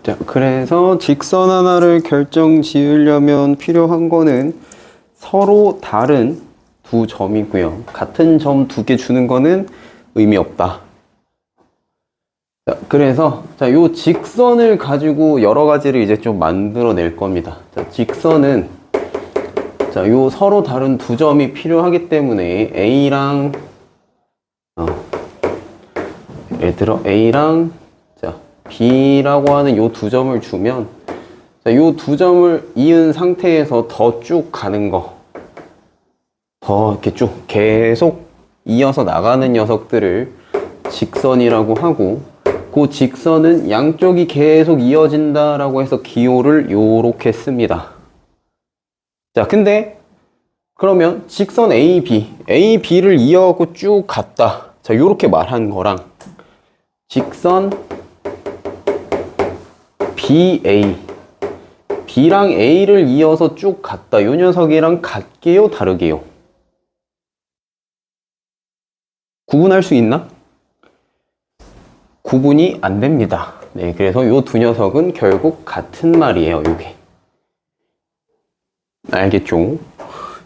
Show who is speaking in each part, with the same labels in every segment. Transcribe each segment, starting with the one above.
Speaker 1: 자, 그래서 직선 하나를 결정 지으려면 필요한 거는 서로 다른 두 점이고요. 같은 점 두 개 주는 거는 의미 없다. 자, 그래서 요 직선을 가지고 여러 가지를 이제 좀 만들어낼 겁니다. 자, 직선은 요 서로 다른 두 점이 필요하기 때문에 A랑 예를 들어 A랑 B라고 하는 요 두 점을 주면 요 두 점을 이은 상태에서 더 쭉 가는 거, 더 이렇게 쭉 계속 이어서 나가는 녀석들을 직선이라고 하고, 그 직선은 양쪽이 계속 이어진다라고 해서 기호를 요렇게 씁니다. 자, 근데 그러면 직선 AB를 이어가고 쭉 갔다. 자, 요렇게 말한 거랑 직선 B랑 A를 이어서 쭉 갔다. 요 녀석이랑 같게요, 다르게요? 구분할 수 있나? 구분이 안 됩니다. 네, 그래서 요 두 녀석은 결국 같은 말이에요, 요게. 알겠죠?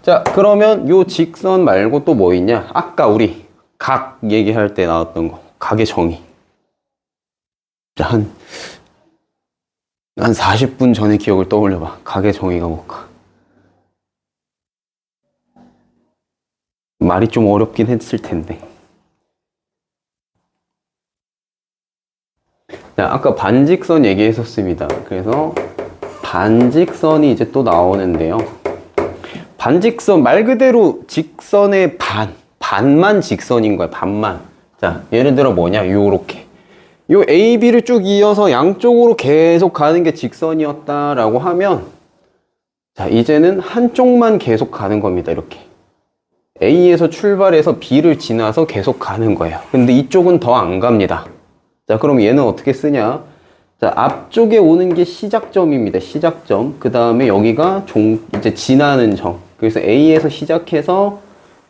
Speaker 1: 자, 그러면 요 직선 말고 또 뭐 있냐? 아까 우리 각 얘기할 때 나왔던 거. 각의 정의. 자, 한 40분 전의 기억을 떠올려봐. 각의 정의가 뭘까? 말이 좀 어렵긴 했을 텐데. 자, 아까 반직선 얘기했었습니다. 그래서 반직선이 이제 또 나오는데요. 반직선, 말 그대로 직선의 반만 직선인 거야, 반만. 자, 예를 들어 뭐냐, 요렇게. 요 A, B를 쭉 이어서 양쪽으로 계속 가는 게 직선이었다라고 하면, 자, 이제는 한쪽만 계속 가는 겁니다, 이렇게. A에서 출발해서 B를 지나서 계속 가는 거예요. 근데 이쪽은 더 안 갑니다. 자, 그럼 얘는 어떻게 쓰냐? 자, 앞쪽에 오는 게 시작점입니다. 시작점. 그 다음에 여기가 이제 지나는 점. 그래서 A에서 시작해서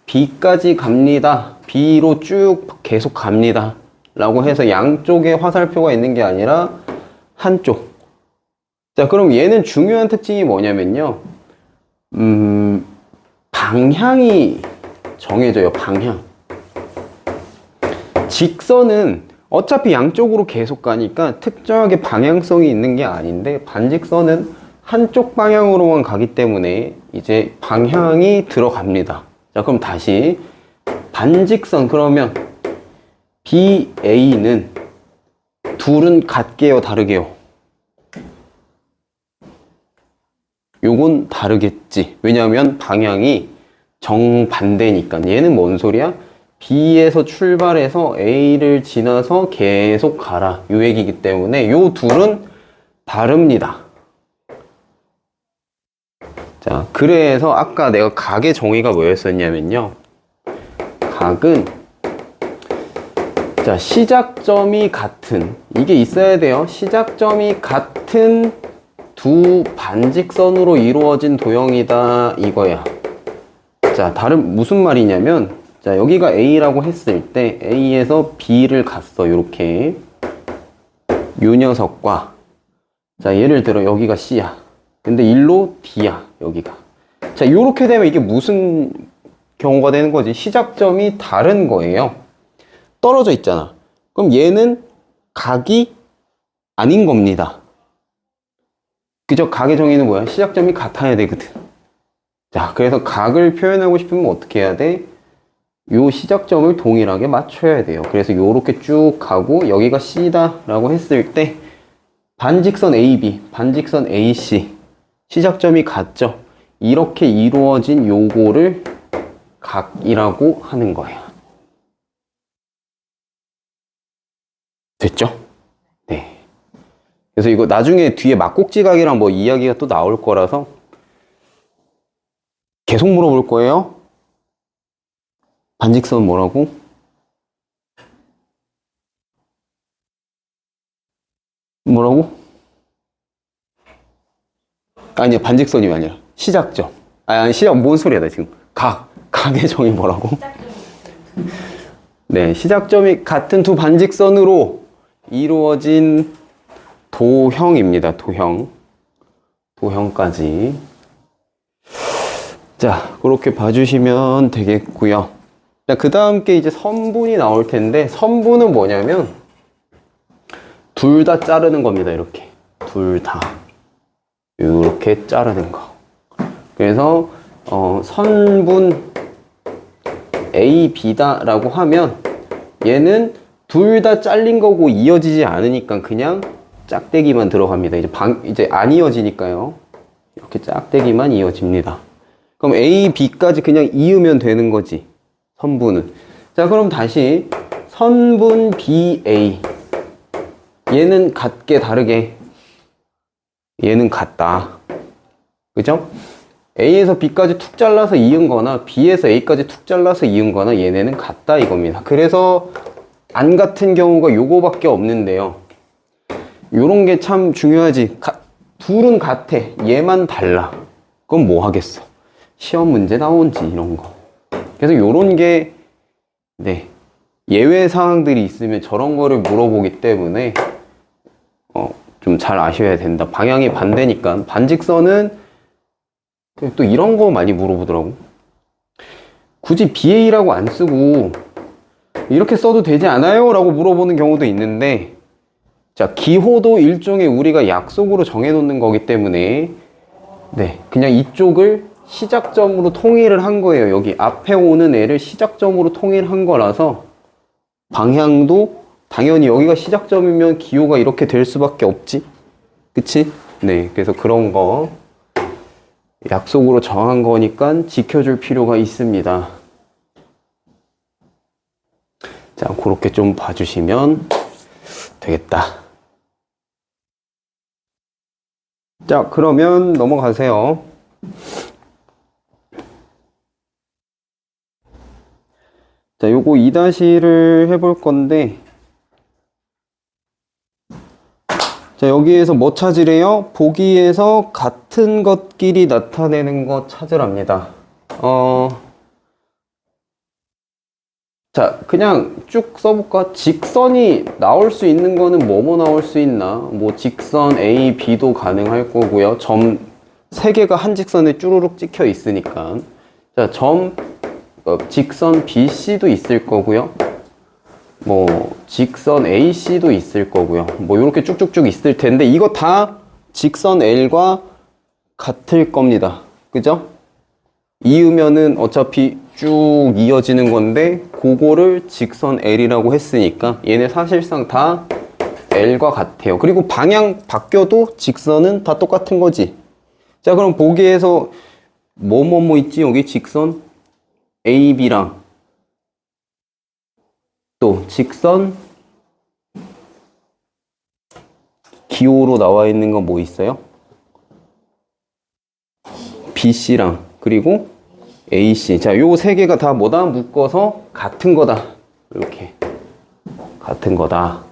Speaker 1: B까지 갑니다. B로 쭉 계속 갑니다. 라고 해서 양쪽에 화살표가 있는 게 아니라 한쪽. 자, 그럼 얘는 중요한 특징이 뭐냐면요. 방향이 정해져요. 방향. 직선은 어차피 양쪽으로 계속 가니까 특정하게 방향성이 있는 게 아닌데, 반직선은 한쪽 방향으로만 가기 때문에 이제 방향이 들어갑니다. 자, 그럼 다시 반직선, 그러면 BA는 둘은 같게요, 다르게요? 요건 다르겠지. 왜냐하면 방향이 정반대니까. 얘는 뭔 소리야? B에서 출발해서 A를 지나서 계속 가라. 요 얘기이기 때문에 요 둘은 다릅니다. 자, 그래서 아까 내가 각의 정의가 뭐였었냐면요. 각은, 자, 시작점이 같은, 이게 있어야 돼요. 시작점이 같은 두 반직선으로 이루어진 도형이다, 이거야. 자, 무슨 말이냐면, 자, 여기가 A라고 했을 때 A에서 B를 갔어, 요렇게. 요 녀석과, 자, 예를 들어 여기가 C야. 근데 일로 D야, 여기가. 자, 요렇게 되면 이게 무슨 경우가 되는 거지? 시작점이 다른 거예요. 떨어져 있잖아. 그럼 얘는 각이 아닌 겁니다. 그죠? 각의 정의는 뭐야? 시작점이 같아야 되거든. 자, 그래서 각을 표현하고 싶으면 어떻게 해야 돼? 요 시작점을 동일하게 맞춰야 돼요. 그래서 요렇게 쭉 가고 여기가 C다 라고 했을 때 반직선 AB, 반직선 AC 시작점이 같죠? 이렇게 이루어진 요거를 각이라고 하는 거예요. 그래서 이거 나중에 뒤에 막곡지각이랑 뭐 이야기가 또 나올 거라서 계속 물어볼 거예요. 반직선 뭐라고? 뭐라고? 아니, 반직선이 아니라 시작점. 아니, 시작 뭔 소리야, 나 지금. 각의 정의 뭐라고? 네, 시작점이 같은 두 반직선으로 이루어진 도형입니다. 도형까지. 자, 그렇게 봐주시면 되겠고요. 자, 그 다음 게 이제 선분이 나올 텐데, 선분은 뭐냐면 둘 다 자르는 겁니다. 이렇게 둘 다 이렇게 자르는 거. 그래서 선분 A, B다 라고 하면 얘는 둘 다 잘린 거고 이어지지 않으니까 그냥 짝대기만 들어갑니다. 이제 안 이어지니까요. 이렇게 짝대기만 이어집니다. 그럼 A, B까지 그냥 이으면 되는 거지. 선분은. 자, 그럼 다시 선분 BA. 얘는 같게 다르게. 얘는 같다. 그죠? A에서 B까지 툭 잘라서 이은 거나 B에서 A까지 툭 잘라서 이은 거나 얘네는 같다 이겁니다. 그래서 안 같은 경우가 요거밖에 없는데요. 요런 게 참 중요하지. 둘은 같아. 얘만 달라. 그럼 뭐 하겠어? 시험 문제 나온지 이런 거. 그래서 요런 게 네, 예외 상황들이 있으면 저런 거를 물어보기 때문에 좀 잘 아셔야 된다. 방향이 반대니까. 반직선은 또 이런 거 많이 물어보더라고. 굳이 BA라고 안 쓰고 이렇게 써도 되지 않아요? 라고 물어보는 경우도 있는데, 자, 기호도 일종의 우리가 약속으로 정해놓는 거기 때문에 네, 그냥 이쪽을 시작점으로 통일을 한 거예요. 여기 앞에 오는 애를 시작점으로 통일한 거라서 방향도 당연히 여기가 시작점이면 기호가 이렇게 될 수밖에 없지. 그치? 네, 그래서 그런 거 약속으로 정한 거니까 지켜줄 필요가 있습니다. 자, 그렇게 좀 봐주시면 되겠다. 자, 그러면 넘어가세요. 자, 요거 2-를 해볼 건데, 자, 여기에서 뭐 찾으래요? 보기에서 같은 것끼리 나타내는 것 찾으랍니다. 자, 그냥 쭉 써볼까? 직선이 나올 수 있는 거는 뭐뭐 나올 수 있나? 뭐 직선 A, B도 가능할 거고요. 점 3개가 한 직선에 쭈루룩 찍혀 있으니까. 자, 직선 BC도 있을 거고요. 뭐 직선 AC도 있을 거고요. 뭐 이렇게 쭉쭉쭉 있을 텐데 이거 다 직선 L과 같을 겁니다. 그죠? 이으면은 어차피 쭉 이어지는 건데 그거를 직선 L이라고 했으니까 얘네 사실상 다 L과 같아요. 그리고 방향 바뀌어도 직선은 다 똑같은 거지. 자, 그럼 보기에서 뭐 있지? 여기 직선 AB랑 또 직선 기호로 나와 있는 건 뭐 있어요? BC랑 그리고 AC. 자, 요 세 개가 다 뭐다? 묶어서 같은 거다. 이렇게 같은 거다.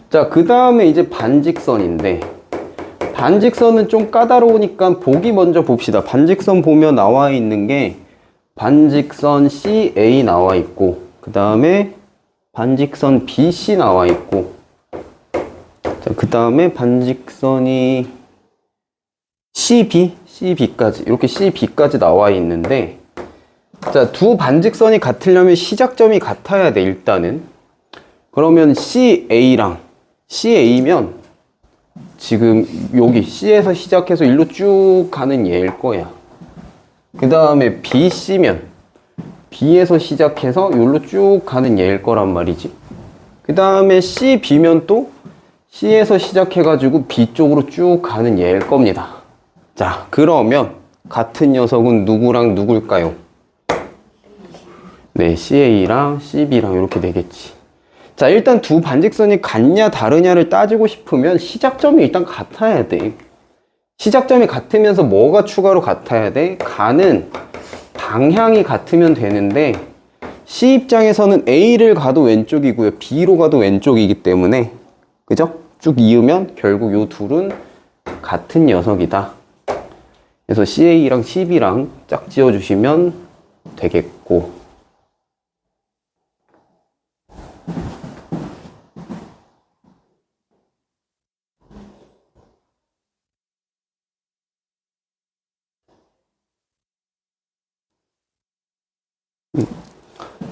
Speaker 1: 자, 그 다음에 이제 반직선인데, 반직선은 좀 까다로우니까 보기 먼저 봅시다. 반직선 보면 나와 있는 게 반직선 CA 나와 있고, 그 다음에 반직선 BC 나와 있고, 자, 그 다음에 반직선이 CB까지, 이렇게 CB까지 나와 있는데, 자, 두 반직선이 같으려면 시작점이 같아야 돼, 일단은. 그러면 CA면 지금 여기 C에서 시작해서 일로 쭉 가는 얘일 거야. 그 다음에 BC면 B에서 시작해서 여기로 쭉 가는 얘일 거란 말이지. 그 다음에 CB면 또 C에서 시작해가지고 B 쪽으로 쭉 가는 얘일 겁니다. 자, 그러면 같은 녀석은 누구랑 누굴까요? 네, CA랑 CB랑 이렇게 되겠지. 자, 일단 두 반직선이 같냐 다르냐를 따지고 싶으면 시작점이 일단 같아야 돼. 시작점이 같으면서 뭐가 추가로 같아야 돼? 가는 방향이 같으면 되는데 C 입장에서는 A를 가도 왼쪽이고요. B로 가도 왼쪽이기 때문에 그죠? 쭉 이으면 결국 요 둘은 같은 녀석이다. 그래서 CA랑 CB랑 짝 지어주시면 되겠고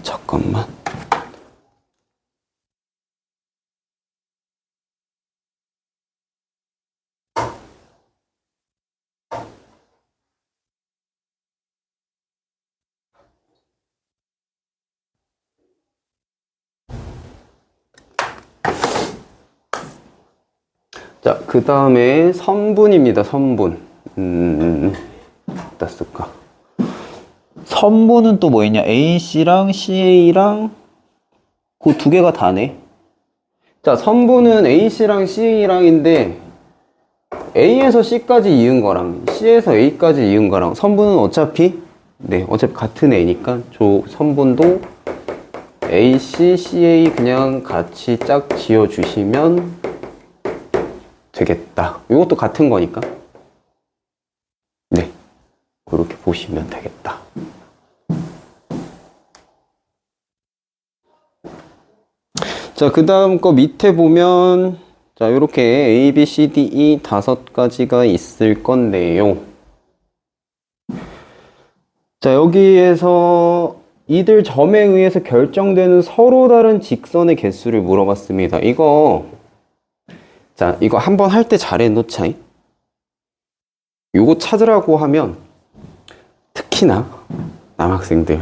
Speaker 1: 잠깐만. 자, 그 다음에 선분입니다. 선분. 어디다 쓸까? 선분은 또 뭐 있냐? AC랑 CA랑 그 두 개가 다네. 자, 선분은 AC랑 CA랑인데 A에서 C까지 이은 거랑 C에서 A까지 이은 거랑 선분은 어차피 같은 애니까 저 선분도 AC, CA 그냥 같이 짝 지어주시면 되겠다. 이것도 같은 거니까. 네. 그렇게 보시면 되겠다. 자, 그 다음 거 밑에 보면, 자, 요렇게 A, B, C, D, E 5가지가 있을 건데요. 자, 여기에서 이들 점에 의해서 결정되는 서로 다른 직선의 개수를 물어봤습니다. 이거 한번 할 때 잘 해놓자. 요거 찾으라고 하면 특히나 남학생들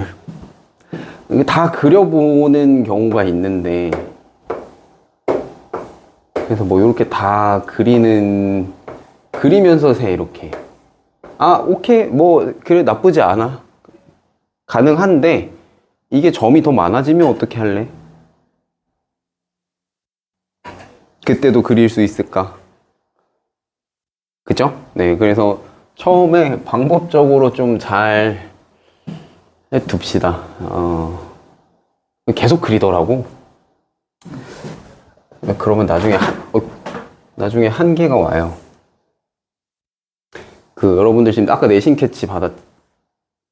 Speaker 1: 다 그려보는 경우가 있는데 그래서 뭐 이렇게 다 그리면서 세 이렇게 오케이 뭐 그래 나쁘지 않아 가능한데 이게 점이 더 많아지면 어떻게 할래? 그때도 그릴 수 있을까? 그죠? 네, 그래서 처음에 방법적으로 좀 잘 해둡시다. 계속 그리더라고. 그러면 나중에 한계가 와요. 여러분들 지금 아까 내신 캐치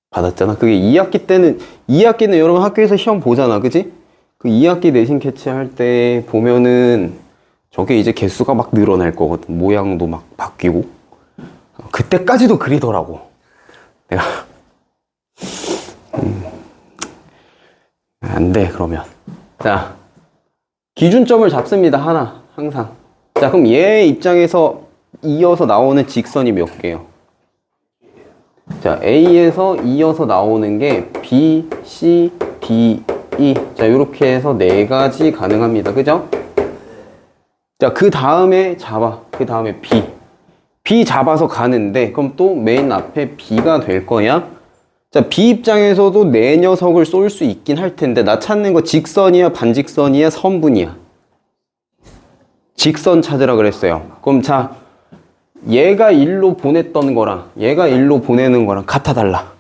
Speaker 1: 받았잖아. 그게 2학기는 여러분 학교에서 시험 보잖아. 그지? 그 2학기 내신 캐치 할 때 보면은 저게 이제 개수가 막 늘어날 거거든. 모양도 막 바뀌고. 그때까지도 그리더라고. 내가. 안 돼, 그러면. 자, 기준점을 잡습니다. 하나, 항상. 자, 그럼 얘 입장에서 이어서 나오는 직선이 몇 개요? 자, A에서 이어서 나오는 게 B, C, D, E. 자, 이렇게 해서 4가지 가능합니다. 그죠? 자, 그 다음에 B. B 잡아서 가는데, 그럼 또 맨 앞에 B가 될 거야? 자, B 입장에서도 내 녀석을 쏠 수 있긴 할 텐데, 나 찾는 거 직선이야, 반직선이야, 선분이야? 직선 찾으라 그랬어요. 그럼 자, 얘가 1로 보냈던 거랑 얘가 1로 보내는 거랑 같아달라.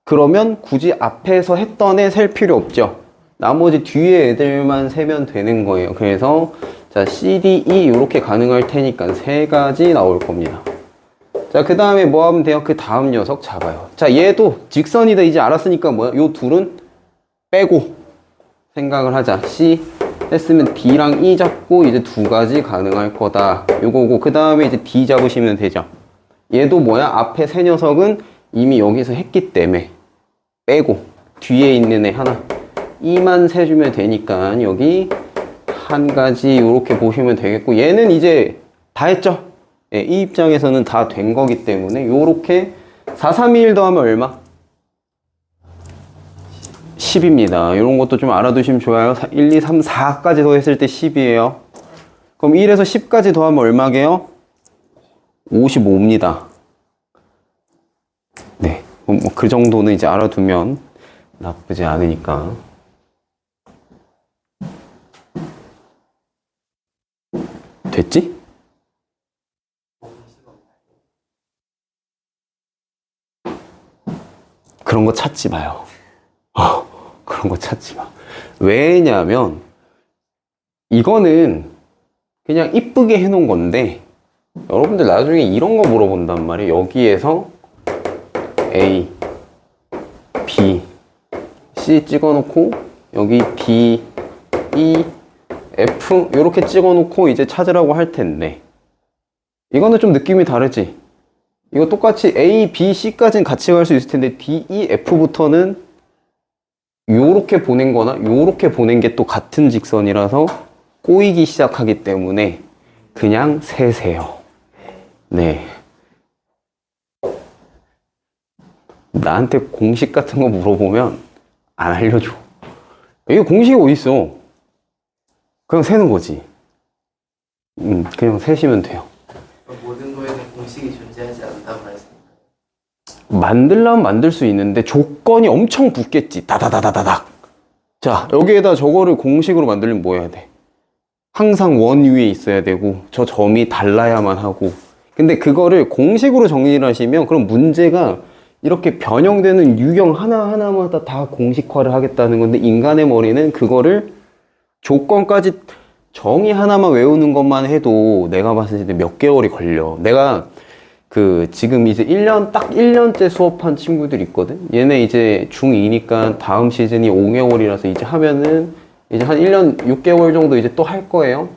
Speaker 1: 그러면 굳이 앞에서 했던 애 셀 필요 없죠. 나머지 뒤에 애들만 세면 되는 거예요. 그래서 자, C, D, E 이렇게 가능할 테니까 3가지 나올 겁니다. 자, 그 다음에 뭐 하면 돼요? 그 다음 녀석 잡아요. 자, 얘도 직선이다 이제 알았으니까 뭐야? 요 둘은 빼고 생각을 하자. C 했으면 D랑 E 잡고 이제 2가지 가능할 거다. 요거고 그 다음에 이제 D 잡으시면 되죠. 얘도 뭐야? 앞에 세 녀석은 이미 여기서 했기 때문에 빼고 뒤에 있는 애 하나 E만 세주면 되니까 여기 1가지 이렇게 보시면 되겠고 얘는 이제 다 했죠? 예, 이 입장에서는 다 된 거기 때문에 요렇게 4, 3, 2, 1 더하면 얼마? 10입니다. 이런 것도 좀 알아두시면 좋아요. 1, 2, 3, 4까지 더했을 때 10이에요. 그럼 1에서 10까지 더하면 얼마게요? 55입니다. 네, 뭐 그 정도는 이제 알아두면 나쁘지 않으니까. 됐지? 그런 거 찾지 마요. 그런 거 찾지 마. 왜냐면 이거는 그냥 이쁘게 해놓은 건데 여러분들 나중에 이런 거 물어본단 말이에요. 여기에서 A, B, C 찍어놓고 여기 D, E, F 이렇게 찍어놓고 이제 찾으라고 할 텐데 이거는 좀 느낌이 다르지? 이거 똑같이 A, B, C까지는 같이 갈 수 있을 텐데 D, E, F부터는 요렇게 보낸 거나 요렇게 보낸 게 또 같은 직선이라서 꼬이기 시작하기 때문에 그냥 세세요. 네. 나한테 공식 같은 거 물어보면 안 알려줘. 이게 공식이 어딨어? 그냥 세는 거지. 그냥 세시면 돼요.
Speaker 2: 모든 거에는 공식이 존재하지 않다는 말씀인가요?
Speaker 1: 만들려면 만들 수 있는데 조건이 엄청 붙겠지. 다다다다다닥. 자, 여기에다 저거를 공식으로 만들려면 뭐 해야 돼? 항상 원 위에 있어야 되고 저 점이 달라야만 하고. 근데 그거를 공식으로 정리를 하시면 그럼 문제가 이렇게 변형되는 유형 하나하나마다 다 공식화를 하겠다는 건데 인간의 머리는 그거를 조건까지 정의 하나만 외우는 것만 해도 내가 봤을 때 몇 개월이 걸려. 내가 지금 이제 딱 1년째 수업한 친구들 있거든? 얘네 이제 중2니까 다음 시즌이 5개월이라서 이제 하면은 이제 한 1년 6개월 정도 이제 또 할 거예요.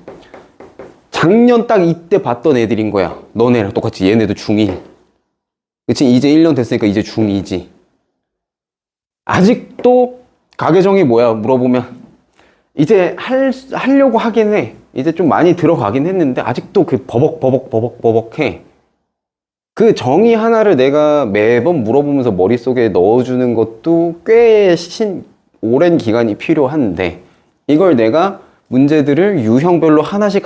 Speaker 1: 작년 딱 이때 봤던 애들인 거야. 너네랑 똑같이 얘네도 중1. 그치? 이제 1년 됐으니까 이제 중2지. 아직도 가계정이 뭐야? 물어보면 이제 하려고 하긴 해. 이제 좀 많이 들어가긴 했는데 아직도 그 버벅해. 그 정의 하나를 내가 매번 물어보면서 머릿속에 넣어주는 것도 꽤 오랜 기간이 필요한데 이걸 내가 문제들을 유형별로 하나씩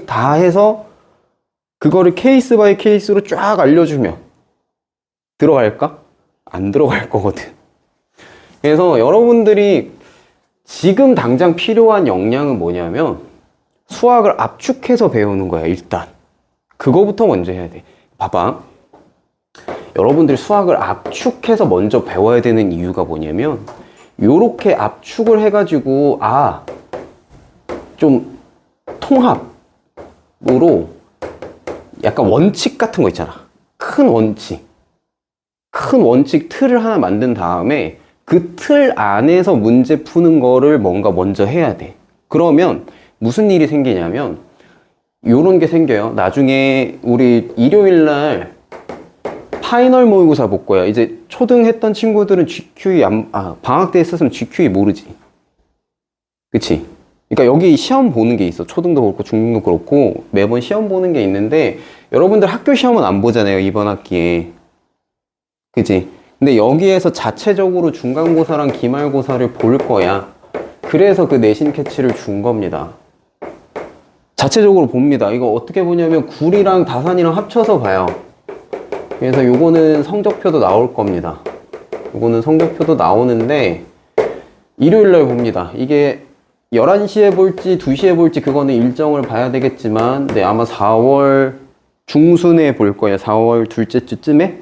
Speaker 1: 다 해서 그거를 케이스 바이 케이스로 쫙 알려주면 들어갈까? 안 들어갈 거거든. 그래서 여러분들이 지금 당장 필요한 역량은 뭐냐면 수학을 압축해서 배우는 거야. 일단 그거부터 먼저 해야 돼. 봐봐, 여러분들이 수학을 압축해서 먼저 배워야 되는 이유가 뭐냐면 요렇게 압축을 해가지고 좀 통합으로 약간 원칙 같은 거 있잖아. 큰 원칙 틀을 하나 만든 다음에 그 틀 안에서 문제 푸는 거를 뭔가 먼저 해야 돼. 그러면 무슨 일이 생기냐면 요런 게 생겨요. 나중에 우리 일요일날 파이널 모의고사 볼 거야. 이제 초등 했던 친구들은 GQE 방학 때 했었으면 GQE 모르지. 그치? 그러니까 여기 시험 보는 게 있어. 초등도 그렇고 중등도 그렇고 매번 시험 보는 게 있는데 여러분들 학교 시험은 안 보잖아요. 이번 학기에. 그치? 근데 여기에서 자체적으로 중간고사랑 기말고사를 볼 거야. 그래서 그 내신 캐치를 준 겁니다. 자체적으로 봅니다. 이거 어떻게 보냐면 굴이랑 다산이랑 합쳐서 봐요. 그래서 요거는 성적표도 나올 겁니다. 요거는 성적표도 나오는데 일요일날 봅니다. 이게 11시에 볼지 2시에 볼지 그거는 일정을 봐야 되겠지만 아마 4월 중순에 볼 거예요. 4월 둘째 주쯤에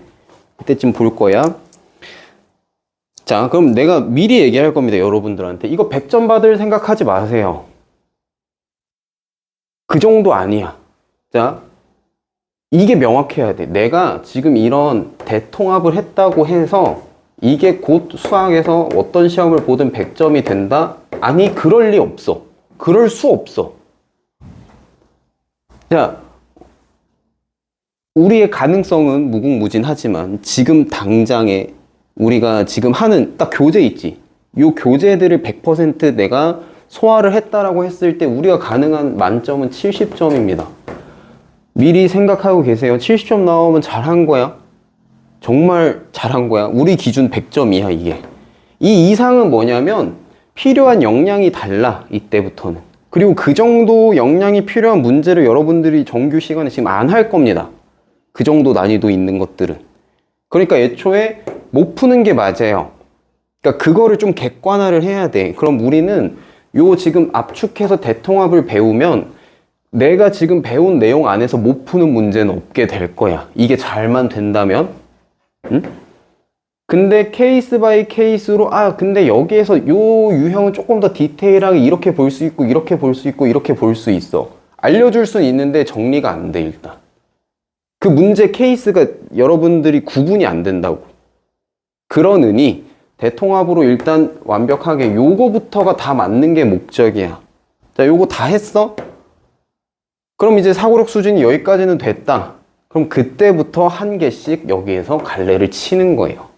Speaker 1: 그때쯤 볼 거야. 자, 그럼 내가 미리 얘기할 겁니다. 여러분들한테 이거 100점 받을 생각하지 마세요. 그 정도 아니야. 자, 이게 명확해야 돼. 내가 지금 이런 대통합을 했다고 해서 이게 곧 수학에서 어떤 시험을 보든 100점이 된다? 아니, 그럴 리 없어. 그럴 수 없어. 자, 우리의 가능성은 무궁무진하지만 지금 당장에 우리가 지금 하는 딱 교재 있지. 요 교재들을 100% 내가 소화를 했다라고 했을 때 우리가 가능한 만점은 70점입니다. 미리 생각하고 계세요. 70점 나오면 잘한 거야. 정말 잘한 거야. 우리 기준 100점이야, 이게. 이 이상은 뭐냐면 필요한 역량이 달라, 이때부터는. 그리고 그 정도 역량이 필요한 문제를 여러분들이 정규 시간에 지금 안 할 겁니다. 그 정도 난이도 있는 것들은. 그러니까 애초에 못 푸는 게 맞아요. 그러니까 그거를 좀 객관화를 해야 돼. 그럼 우리는 요 지금 압축해서 대통합을 배우면 내가 지금 배운 내용 안에서 못 푸는 문제는 없게 될 거야. 이게 잘만 된다면. 응? 근데 케이스 바이 케이스로 근데 여기에서 요 유형은 조금 더 디테일하게 이렇게 볼 수 있고 이렇게 볼 수 있고 이렇게 볼 수 있어. 알려줄 수는 있는데 정리가 안 돼 일단. 그 문제 케이스가 여러분들이 구분이 안 된다고. 그러느니 대통합으로 일단 완벽하게 요거부터가 다 맞는 게 목적이야. 자, 요거 다 했어? 그럼 이제 사고력 수준이 여기까지는 됐다. 그럼 그때부터 한 개씩 여기에서 갈래를 치는 거예요.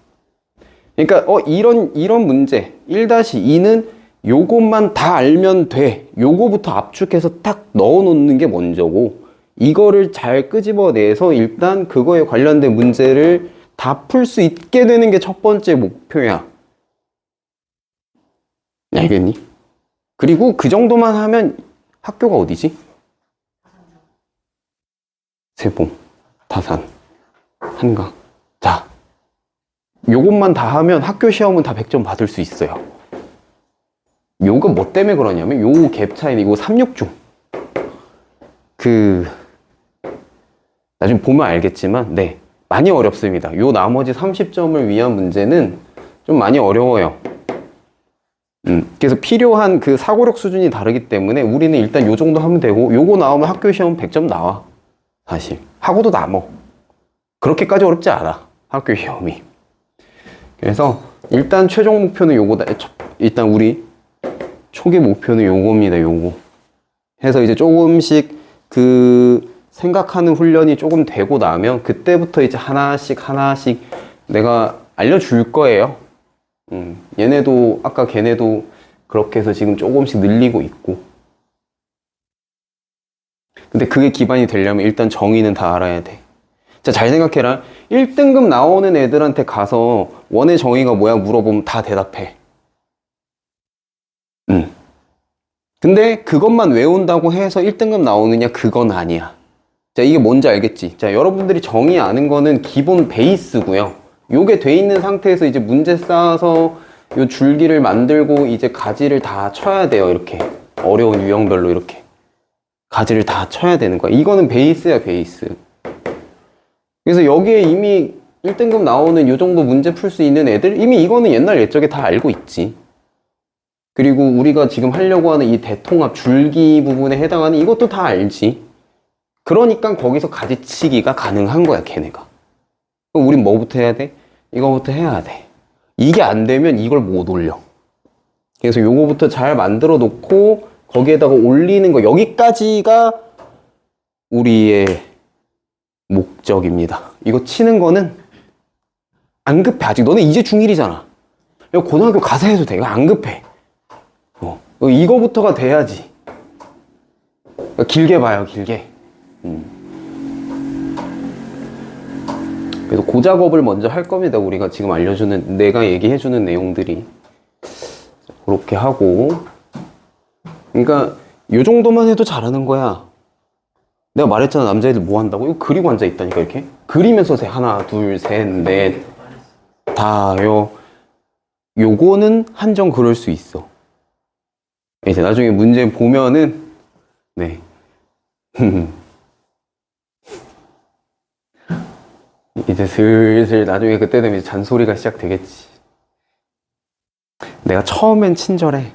Speaker 1: 그러니까 이런 문제 1-2는 요것만 다 알면 돼. 요거부터 압축해서 딱 넣어 놓는 게 먼저고, 이거를 잘 끄집어내서 일단 그거에 관련된 문제를 다 풀 수 있게 되는 게 첫 번째 목표야. 알겠니? 그리고 그 정도만 하면 학교가 어디지? 세봉, 다산, 한강. 자, 요것만 다 하면 학교 시험은 다 100점 받을 수 있어요. 요거 뭐 때문에 그러냐면 요 갭 차이, 이거 369. 나중에 보면 알겠지만, 네, 많이 어렵습니다. 요 나머지 30점을 위한 문제는 좀 많이 어려워요. 그래서 필요한 그 사고력 수준이 다르기 때문에 우리는 일단 요 정도 하면 되고, 요거 나오면 학교 시험 100점 나와. 사실 하고도 남어. 그렇게까지 어렵지 않아 학교 시험이. 그래서 일단 최종 목표는 요거다. 일단 우리 초기 목표는 요겁니다. 요거 해서 이제 조금씩 그 생각하는 훈련이 조금 되고 나면 그때부터 이제 하나씩 내가 알려줄 거예요. 얘네도 아까 걔네도 그렇게 해서 지금 조금씩 늘리고 있고. 근데 그게 기반이 되려면 일단 정의는 다 알아야 돼. 자, 잘 생각해라. 1등급 나오는 애들한테 가서 원의 정의가 뭐야 물어보면 다 대답해. 근데 그것만 외운다고 해서 1등급 나오느냐? 그건 아니야. 자, 이게 뭔지 알겠지? 자, 여러분들이 정의 아는 거는 기본 베이스고요. 요게 돼 있는 상태에서 이제 문제 쌓아서 요 줄기를 만들고 이제 가지를 다 쳐야 돼요. 이렇게 어려운 유형별로 이렇게 가지를 다 쳐야 되는 거야. 이거는 베이스야, 베이스. 그래서 여기에 이미 1등급 나오는 요 정도 문제 풀 수 있는 애들, 이미 이거는 옛날 옛적에 다 알고 있지. 그리고 우리가 지금 하려고 하는 이 대통합 줄기 부분에 해당하는 이것도 다 알지. 그러니까 거기서 가지치기가 가능한 거야, 걔네가. 그럼 우린 뭐부터 해야 돼? 이거부터 해야 돼. 이게 안 되면 이걸 못 올려. 그래서 요거부터 잘 만들어 놓고 거기에다가 올리는 거, 여기까지가 우리의 목적입니다. 이거 치는 거는 안 급해. 아직 너네 이제 중1이잖아. 이거 고등학교 가서 해도 돼. 이거 안 급해. 이거부터가 돼야지. 길게 봐요, 길게. 그래서 그 작업을 먼저 할 겁니다. 우리가 지금 알려주는, 내가 얘기해주는 내용들이. 그렇게 하고. 그러니까 요 정도만 해도 잘하는 거야. 내가 말했잖아, 남자애들 뭐 한다고? 이거 그리고 앉아 있다니까. 이렇게 그리면서 세. 하나, 둘, 셋, 넷, 다요. 요거는 한정 그럴 수 있어. 이제 나중에 문제 보면은, 네. 이제 슬슬 나중에 그때 되면 잔소리가 시작되겠지. 내가 처음엔 친절해.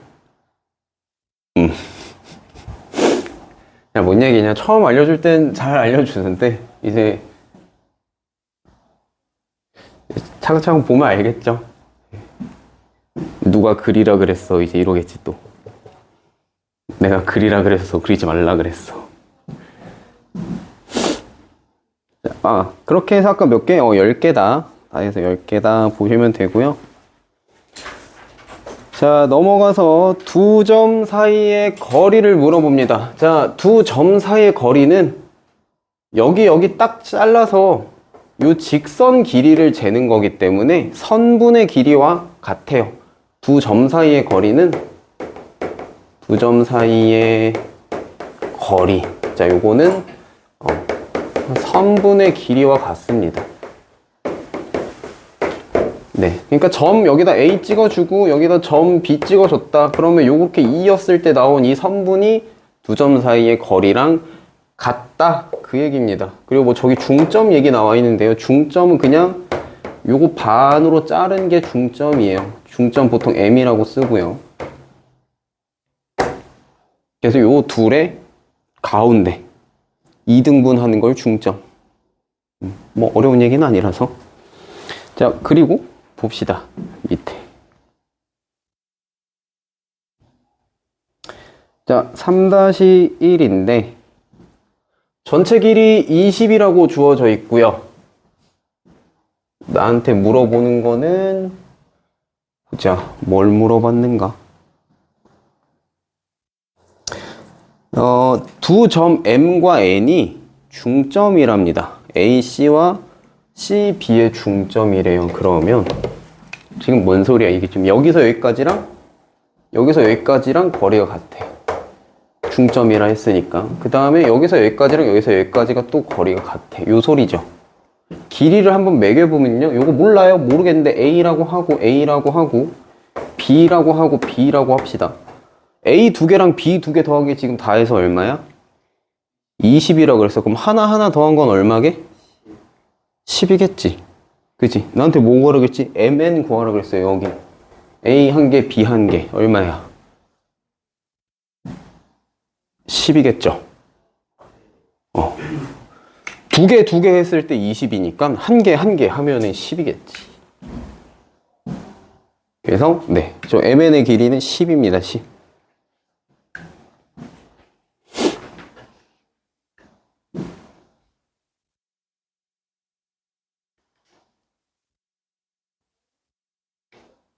Speaker 1: 야, 뭔 얘기냐? 처음 알려줄 땐 잘 알려주는데, 이제 차근차근 보면 알겠죠? 누가 그리라 그랬어? 이제 이러겠지 또. 내가 그리라 그랬어. 그리지 말라 그랬어. 그렇게 해서 아까 몇 개? 10개다. 다 해서 10개다 보시면 되고요. 자, 넘어가서 두 점 사이의 거리를 물어봅니다. 자, 두 점 사이의 거리는 여기 딱 잘라서 요 직선 길이를 재는 거기 때문에 선분의 길이와 같아요. 두 점 사이의 거리는 두 점 사이의 거리. 자, 요거는 선분의 길이와 같습니다. 네, 그러니까 점 여기다 A 찍어주고 여기다 점 B 찍어줬다. 그러면 요렇게 2였을 때 나온 이 선분이 두 두 점 사이의 거리랑 같다 그 얘기입니다. 그리고 뭐 저기 중점 얘기 나와 있는데요. 중점은 그냥 요거 반으로 자른 게 중점이에요. 중점 보통 M이라고 쓰고요. 그래서 요 둘의 가운데 2등분 하는 걸 중점. 뭐 어려운 얘기는 아니라서. 자, 그리고 봅시다. 밑에. 자, 3-1인데 전체 길이 20이라고 주어져 있고요. 나한테 물어보는 거는 보자. 뭘 물어봤는가? 두 점 M과 N이 중점이랍니다. AC와 CB의 중점이래요. 그러면 지금 뭔 소리야? 이게 지금 여기서 여기까지랑 거리가 같아. 중점이라 했으니까. 그 다음에 여기서 여기까지랑 여기서 여기까지가 또 거리가 같아. 요 소리죠. 길이를 한번 매겨보면요. 요거 몰라요? 모르겠는데 A라고 하고 A라고 하고 B라고 하고 B라고 합시다. A 두 개랑 B 두 개 더하기 지금 다 해서 얼마야? 20이라고 그랬어. 그럼 하나 더한 건 얼마게? 10이겠지. 그치? 나한테 뭐 구하라 그랬지? MN 구하라 그랬어요. 여기 A 한 개, B 한 개 얼마야? 10이겠죠. 두 개 했을 때 20이니까 한 개 하면은 10이겠지. 그래서 네, 저 MN의 길이는 10입니다. 10.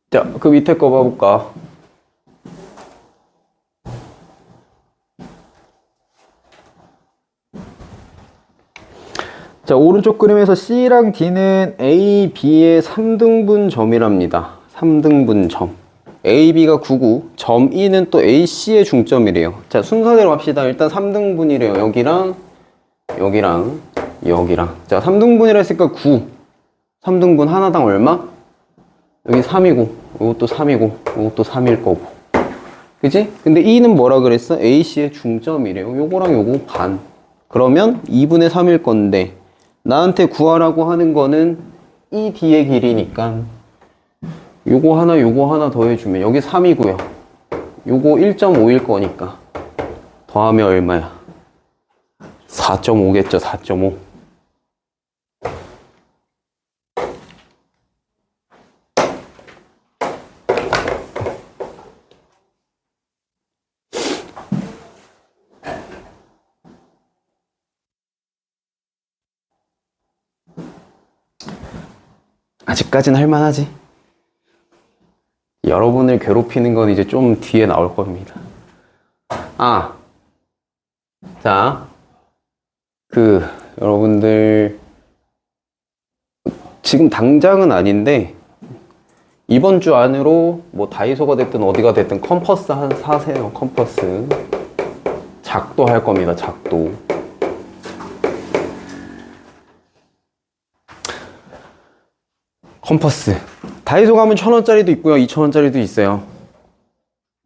Speaker 1: 자, 그 밑에 거 봐볼까? 자, 오른쪽 그림에서 C랑 D는 A, B의 3등분 점이랍니다. 3등분 점. A, B가 9고 점 E는 또 A, C의 중점이래요. 자, 순서대로 합시다. 일단 3등분이래요. 여기랑 여기랑. 자, 3등분이라 했으니까 9. 3등분 하나당 얼마? 여기 3이고 이것도 3이고 이것도 3일 거고. 그치? 근데 E는 뭐라 그랬어? AC의 중점이래요. 요거랑 요거 반. 그러면 2분의 3일 건데 나한테 구하라고 하는 거는 이 D의 길이니까 요거 하나 더해주면 여기 3이고요. 요거 1.5일 거니까 더하면 얼마야? 4.5겠죠. 4.5. 아직까진 할만하지. 여러분을 괴롭히는 건 이제 좀 뒤에 나올 겁니다. 자, 여러분들 지금 당장은 아닌데 이번 주 안으로 뭐 다이소가 됐든 어디가 됐든 컴퍼스 사세요. 컴퍼스 작도 할 겁니다. 작도. 컴퍼스 다이소 가면 1,000원짜리도 있고요. 2,000원짜리도 있어요.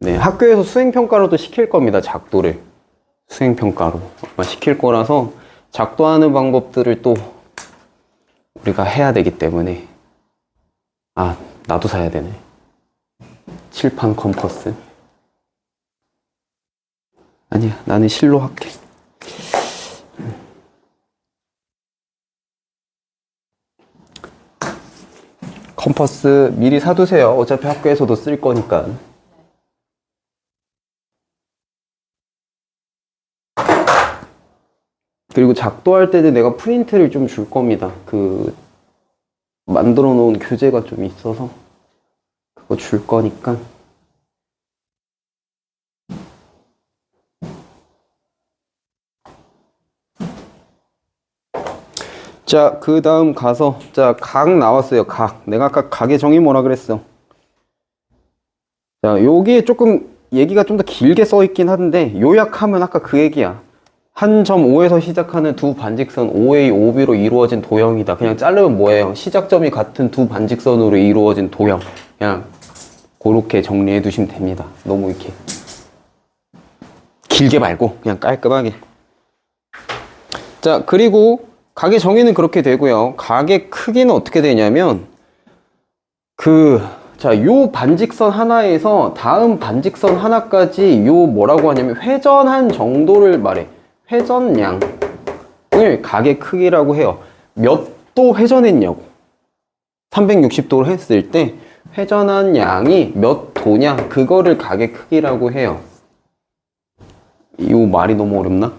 Speaker 1: 네, 학교에서 수행평가로도 시킬 겁니다. 작도를 수행평가로 아마 시킬 거라서 작도하는 방법들을 또 우리가 해야 되기 때문에 나도 사야 되네. 칠판 컴퍼스. 아니야, 나는 실로 할게. 컴퍼스 미리 사두세요. 어차피 학교에서도 쓸 거니까. 그리고 작도할 때는 내가 프린트를 좀 줄 겁니다. 만들어 놓은 교재가 좀 있어서 그거 줄 거니까. 자, 그 다음 가서, 자, 각 나왔어요. 각. 내가 아까 각의 정의 뭐라 그랬어? 자, 여기에 조금 얘기가 좀 더 길게 써 있긴 한데, 요약하면 아까 그 얘기야. 한 점 O에서 시작하는 두 반직선 OA, OB로 이루어진 도형이다. 그냥 자르면 뭐예요? 시작점이 같은 두 반직선으로 이루어진 도형. 그냥 그렇게 정리해 두시면 됩니다. 너무 이렇게 길게 말고 그냥 깔끔하게. 자, 그리고 각의 정의는 그렇게 되고요. 각의 크기는 어떻게 되냐면 자, 요 반직선 하나에서 다음 반직선 하나까지 요 뭐라고 하냐면 회전한 정도를 말해. 회전량을 각의 크기라고 해요. 몇 도 회전했냐고. 360도로 했을 때 회전한 양이 몇 도냐, 그거를 각의 크기라고 해요. 이 말이 너무 어렵나?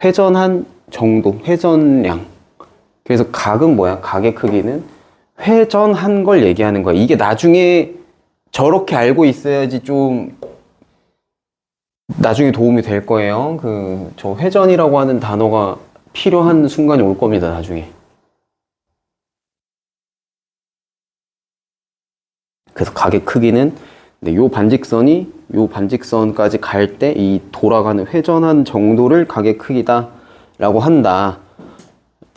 Speaker 1: 회전한 정도, 회전량. 그래서 각은 뭐야? 각의 크기는 회전한 걸 얘기하는 거야. 이게 나중에 저렇게 알고 있어야지 좀 나중에 도움이 될 거예요. 저 회전이라고 하는 단어가 필요한 순간이 올 겁니다, 나중에. 그래서 각의 크기는 요 반직선이 요 반직선까지 갈 때 이 돌아가는 회전한 정도를 각의 크기다 라고 한다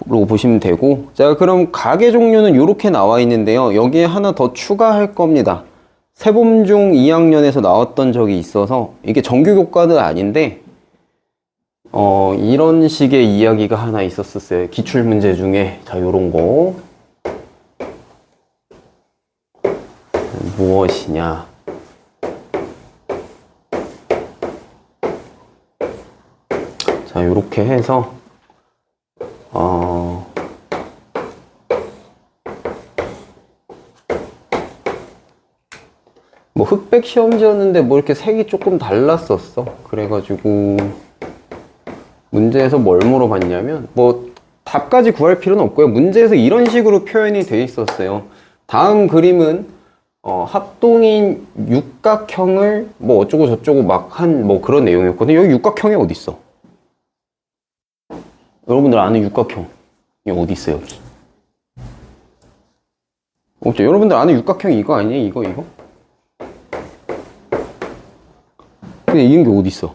Speaker 1: 라고 보시면 되고, 자, 그럼 각의 종류는 이렇게 나와 있는데요. 여기에 하나 더 추가할 겁니다. 세범중 2학년에서 나왔던 적이 있어서 이게 정규 교과는 아닌데 이런 식의 이야기가 하나 있었어요. 기출문제 중에. 자, 요런 거 무엇이냐. 자, 요렇게 해서 뭐 흑백 시험지였는데 뭐 이렇게 색이 조금 달랐었어. 그래가지고 문제에서 뭘 물어봤냐면, 뭐 답까지 구할 필요는 없고요. 문제에서 이런 식으로 표현이 돼 있었어요. 다음 그림은 합동인 육각형을 뭐 어쩌고 저쩌고 막 한 뭐 그런 내용이었거든요. 여기 육각형이 어디 있어? 여러분들 아는 육각형이 어디 있어? 여기 없죠? 여러분들 아는 육각형이 이거 아니에요? 이거? 근데 이런 게 어디 있어?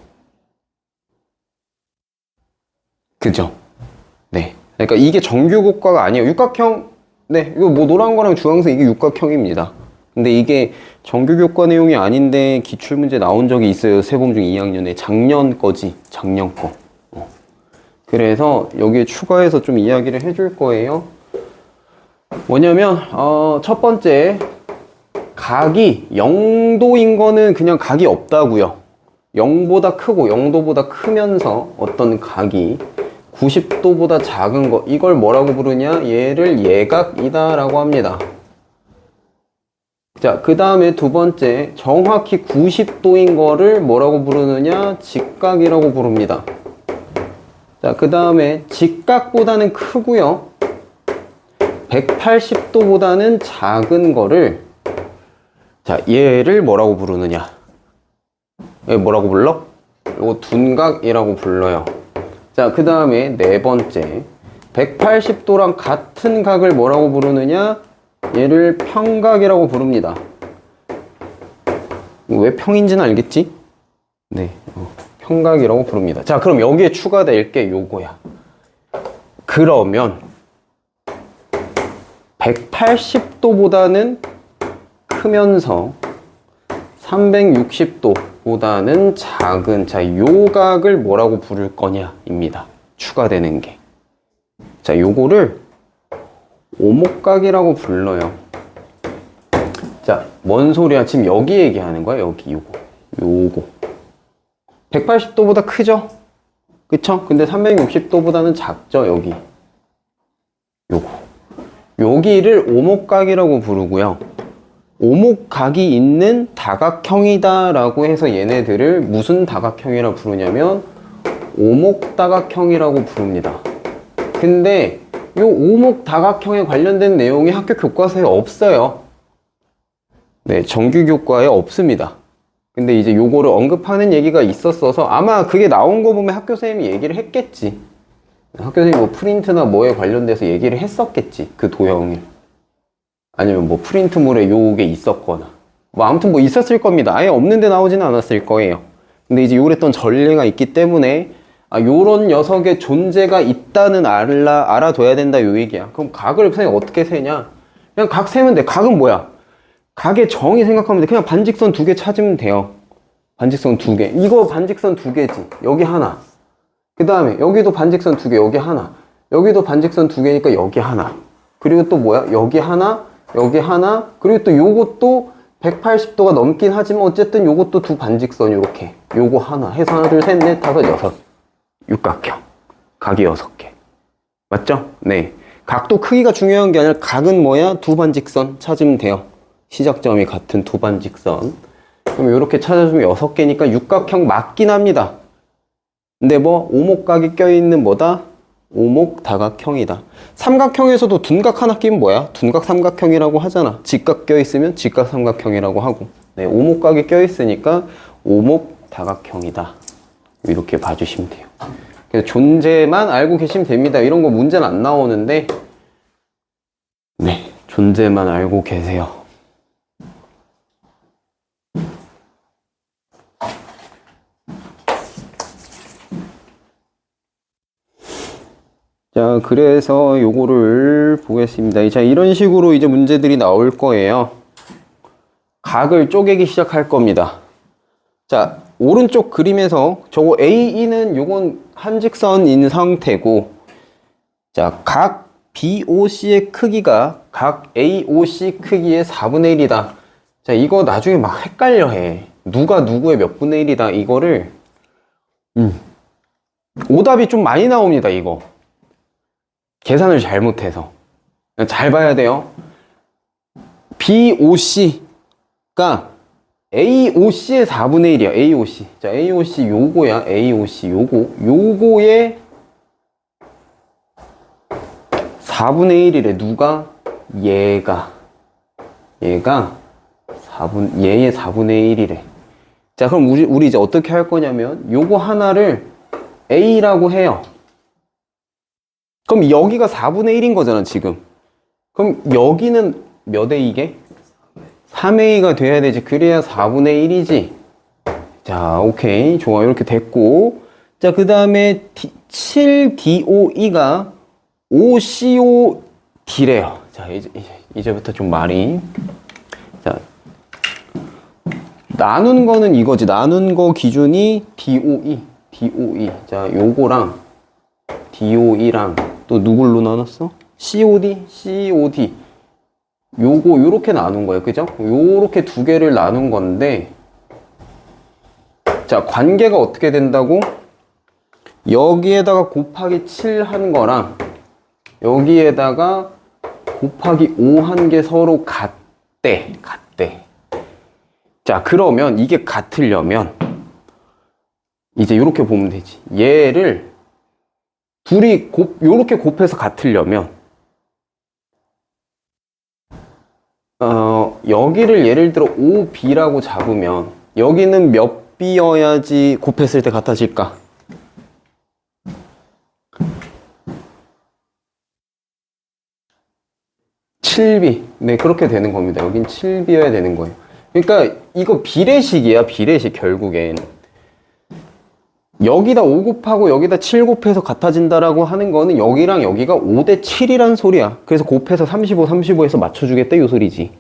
Speaker 1: 그죠? 네. 그러니까 이게 정규 교과가 아니에요. 육각형, 네, 이거 뭐 노란 거랑 주황색 이게 육각형입니다. 근데 이게 정규 교과 내용이 아닌데 기출문제 나온 적이 있어요. 세범중 2학년에. 작년 거지. 작년 거. 그래서 여기에 추가해서 좀 이야기를 해줄 거예요. 뭐냐면 첫 번째, 각이 0도인 거는 그냥 각이 없다고요. 0보다 크고 0도보다 크면서 어떤 각이 90도보다 작은 거, 이걸 뭐라고 부르냐? 얘를 예각이다 라고 합니다. 자, 그 다음에 두 번째, 정확히 90도인 거를 뭐라고 부르느냐? 직각이라고 부릅니다. 자, 그 다음에 직각보다는 크고요, 180도보다는 작은 거를, 자, 얘를 뭐라고 부르느냐? 얘 뭐라고 불러? 이거 둔각이라고 불러요. 자, 그 다음에 네 번째, 180도랑 같은 각을 뭐라고 부르느냐? 얘를 평각이라고 부릅니다. 왜 평인지는 알겠지? 네, 평각이라고 부릅니다. 자, 그럼 여기에 추가될 게 요거야. 그러면 180도보다는 크면서 360도보다는 작은, 자, 요 각을 뭐라고 부를 거냐입니다. 추가되는 게. 자, 요거를 오목각이라고 불러요. 자, 뭔 소리야? 지금 여기 얘기하는 거야. 여기 요거 180도보다 크죠? 그쵸? 근데 360도보다는 작죠? 여기를 오목각이라고 부르고요. 오목각이 있는 다각형이다 라고 해서 얘네들을 무슨 다각형이라 부르냐면 오목다각형이라고 부릅니다. 근데 요 오목다각형에 관련된 내용이 학교 교과서에 없어요. 네, 정규 교과에 없습니다. 근데 이제 요거를 언급하는 얘기가 있었어서 아마 그게 나온 거 보면 학교 선생님이 얘기를 했겠지. 학교 선생님이 뭐 프린트나 뭐에 관련돼서 얘기를 했었겠지. 그 도형을. 아니면 뭐 프린트물에 요게 있었거나. 뭐 아무튼 뭐 있었을 겁니다. 아예 없는데 나오지는 않았을 거예요. 근데 이제 요랬던 전례가 있기 때문에 요런 녀석의 존재가 있다는 알아둬야 된다, 요 얘기야. 그럼 각을 선생님 어떻게 세냐? 그냥 각 세면 돼. 각은 뭐야? 각의 정의 생각하면 돼. 그냥 반직선 두 개 찾으면 돼요. 반직선 2개. 이거 반직선 2개지. 여기 하나. 그 다음에 여기도 반직선 2개, 여기 하나. 여기도 반직선 2개니까 여기 하나. 그리고 또 뭐야? 여기 하나, 여기 하나. 그리고 또 요것도 180도가 넘긴 하지만 어쨌든 요것도 두 반직선 요렇게. 요거 하나 해서 하나, 둘, 셋, 넷, 다섯, 여섯. 육각형. 각이 6개. 맞죠? 네. 각도 크기가 중요한 게 아니라 각은 뭐야? 두 반직선 찾으면 돼요. 시작점이 같은 두 반직선. 그럼 이렇게 찾아주면 6개니까 육각형 맞긴 합니다. 근데 뭐 오목각이 껴있는 뭐다? 오목다각형이다. 삼각형에서도 둔각 하나 끼면 뭐야? 둔각 삼각형이라고 하잖아. 직각 껴있으면 직각 삼각형이라고 하고. 네, 오목각이 껴있으니까 오목다각형이다. 이렇게 봐주시면 돼요. 그래서 존재만 알고 계시면 됩니다. 이런 거 문제는 안 나오는데, 네, 존재만 알고 계세요. 자, 그래서 요거를 보겠습니다. 자, 이런 식으로 이제 문제들이 나올 거예요. 각을 쪼개기 시작할 겁니다. 자, 오른쪽 그림에서 저거 AE는 요건 한직선인 상태고, 자, 각 BOC의 크기가 각 AOC 크기의 4분의 1이다. 자, 이거 나중에 막 헷갈려 해. 누가 누구의 몇 분의 1이다. 이거를, 오답이 좀 많이 나옵니다, 이거. 계산을 잘못해서. 잘 봐야 돼요. BOC가 AOC의 4분의 1이야. AOC. 자, AOC 요거야. AOC 요거의 4분의 1이래. 누가? 얘가 얘의 4분의 1이래. 자, 그럼 우리 이제 어떻게 할 거냐면 요거 하나를 A라고 해요. 그럼 여기가 4분의 1인 거잖아, 지금. 그럼 여기는 몇 A게? 3A가 돼야 되지. 그래야 4분의 1이지. 자, 오케이. 좋아. 이렇게 됐고. 자, 그 다음에 7DOE가 5COD래요. 자, 이제부터 좀 말이. 자, 나눈 거는 이거지. 나눈 거 기준이 DOE. 자, 요거랑 DOE랑 또 누굴로 나눴어? COD. 요렇게 나눈 거예요. 그죠? 요렇게 두 개를 나눈 건데, 자, 관계가 어떻게 된다고? 여기에다가 곱하기 7 한 거랑 여기에다가 곱하기 5 한 게 서로 같대. 자, 그러면 이게 같으려면 이제 요렇게 보면 되지. 얘를 둘이 요렇게 곱해서 같으려면 여기를 예를 들어 5B라고 잡으면 여기는 몇 B여야지 곱했을 때 같아질까? 7B. 네, 그렇게 되는 겁니다. 여긴 7B여야 되는 거예요. 그러니까 이거 비례식이야, 비례식. 결국엔 여기다 5 곱하고 여기다 7 곱해서 같아진다라고 하는 거는 여기랑 여기가 5대 7이란 소리야. 그래서 곱해서 35에서 맞춰주겠다 요 소리지.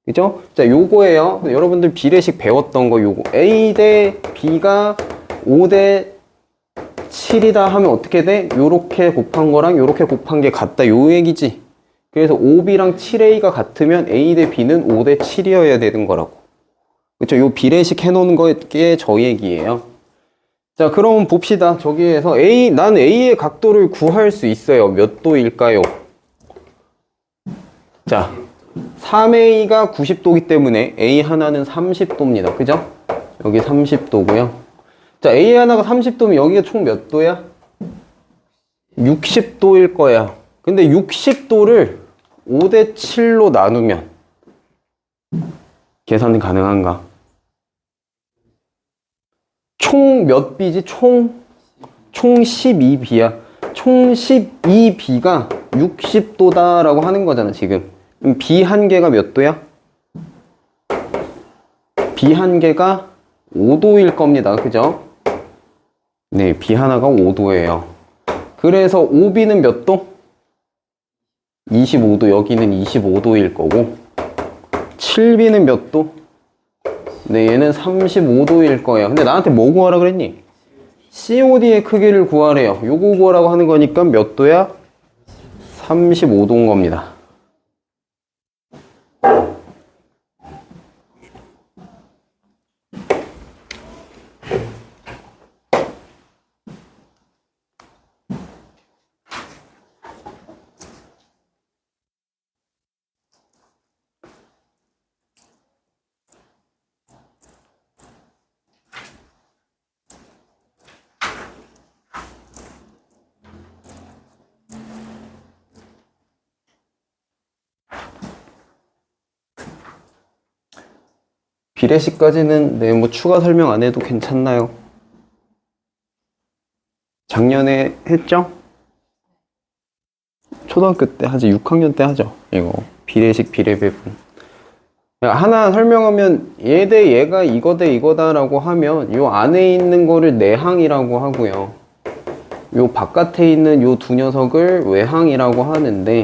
Speaker 1: 그죠? 자, 요거예요. 여러분들 비례식 배웠던 거 요거. A 대 B가 5대 7이다 하면 어떻게 돼? 요렇게 곱한 거랑 요렇게 곱한 게 같다 요 얘기지. 그래서 5B랑 7A가 같으면 A 대 B는 5대 7이어야 되는 거라고. 그쵸? 요 비례식 해놓은 게 저 얘기예요. 자, 그럼 봅시다. 저기에서 난 A의 각도를 구할 수 있어요. 몇 도일까요? 자, 3A가 90도이기 때문에 A 하나는 30도입니다. 그죠? 여기 30도고요. 자, A 하나가 30도면 여기가 총 몇 도야? 60도일 거야. 근데 60도를 5대 7로 나누면 계산이 가능한가? 총 몇 B지? 총 12B야. 총 12B가 60도다라고 하는 거잖아, 지금. 그럼 B 한 개가 몇 도야? B 한 개가 5도일 겁니다. 그죠? 네, B 하나가 5도예요. 그래서 5B는 몇 도? 25도. 여기는 25도일 거고. 7B는 몇 도? 근데 얘는 35도일 거예요. 근데 나한테 뭐 구하라 그랬니? COD의 크기를 구하래요. 요거 구하라고 하는 거니까 몇 도야? 35도인 겁니다. 비례식까지는 네, 뭐 추가 설명 안 해도 괜찮나요? 작년에 했죠? 초등학교 때 하지, 6학년 때 하죠. 이거 비례식 비례배분. 하나 설명하면 얘 대 얘가 이거 대 이거다라고 하면 요 안에 있는 거를 내항이라고 하고요. 요 바깥에 있는 요 두 녀석을 외항이라고 하는데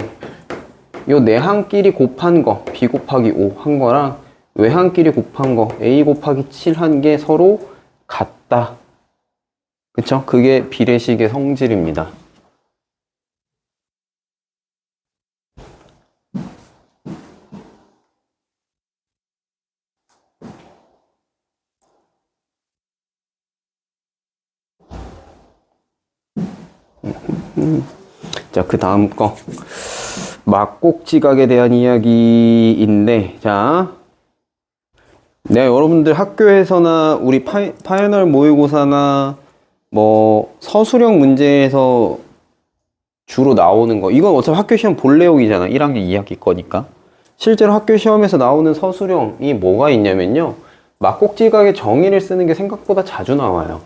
Speaker 1: 요 내항끼리 곱한 거 b 곱하기 5 한 거랑 외항끼리 곱한 거 a 곱하기 7 한 게 서로 같다. 그쵸? 그게 비례식의 성질입니다. 자, 그 다음 거 막곡지각에 대한 이야기인데, 자, 내가 여러분들 학교에서나 우리 파이널 모의고사나 뭐 서술형 문제에서 주로 나오는 거, 이건 어차피 학교 시험 본 내용이잖아. 1학년 2학기 거니까. 실제로 학교 시험에서 나오는 서술형이 뭐가 있냐면요, 막곡지각의 정의를 쓰는 게 생각보다 자주 나와요.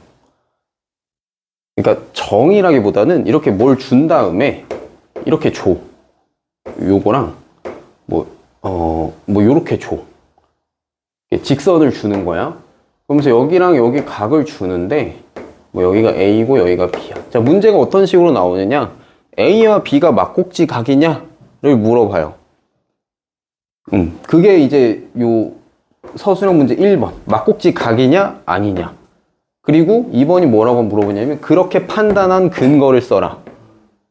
Speaker 1: 그러니까 정의라기보다는 이렇게 뭘 준 다음에 이렇게 줘. 요거랑 요렇게 줘. 직선을 주는 거야. 그러면서 여기랑 여기 각을 주는데 뭐 여기가 A고 여기가 B야. 자, 문제가 어떤 식으로 나오느냐? A와 B가 막곡지 각이냐를 물어봐요. 그게 이제 요 서술형 문제 1번. 막곡지 각이냐 아니냐. 그리고 2번이 뭐라고 물어보냐면 그렇게 판단한 근거를 써라.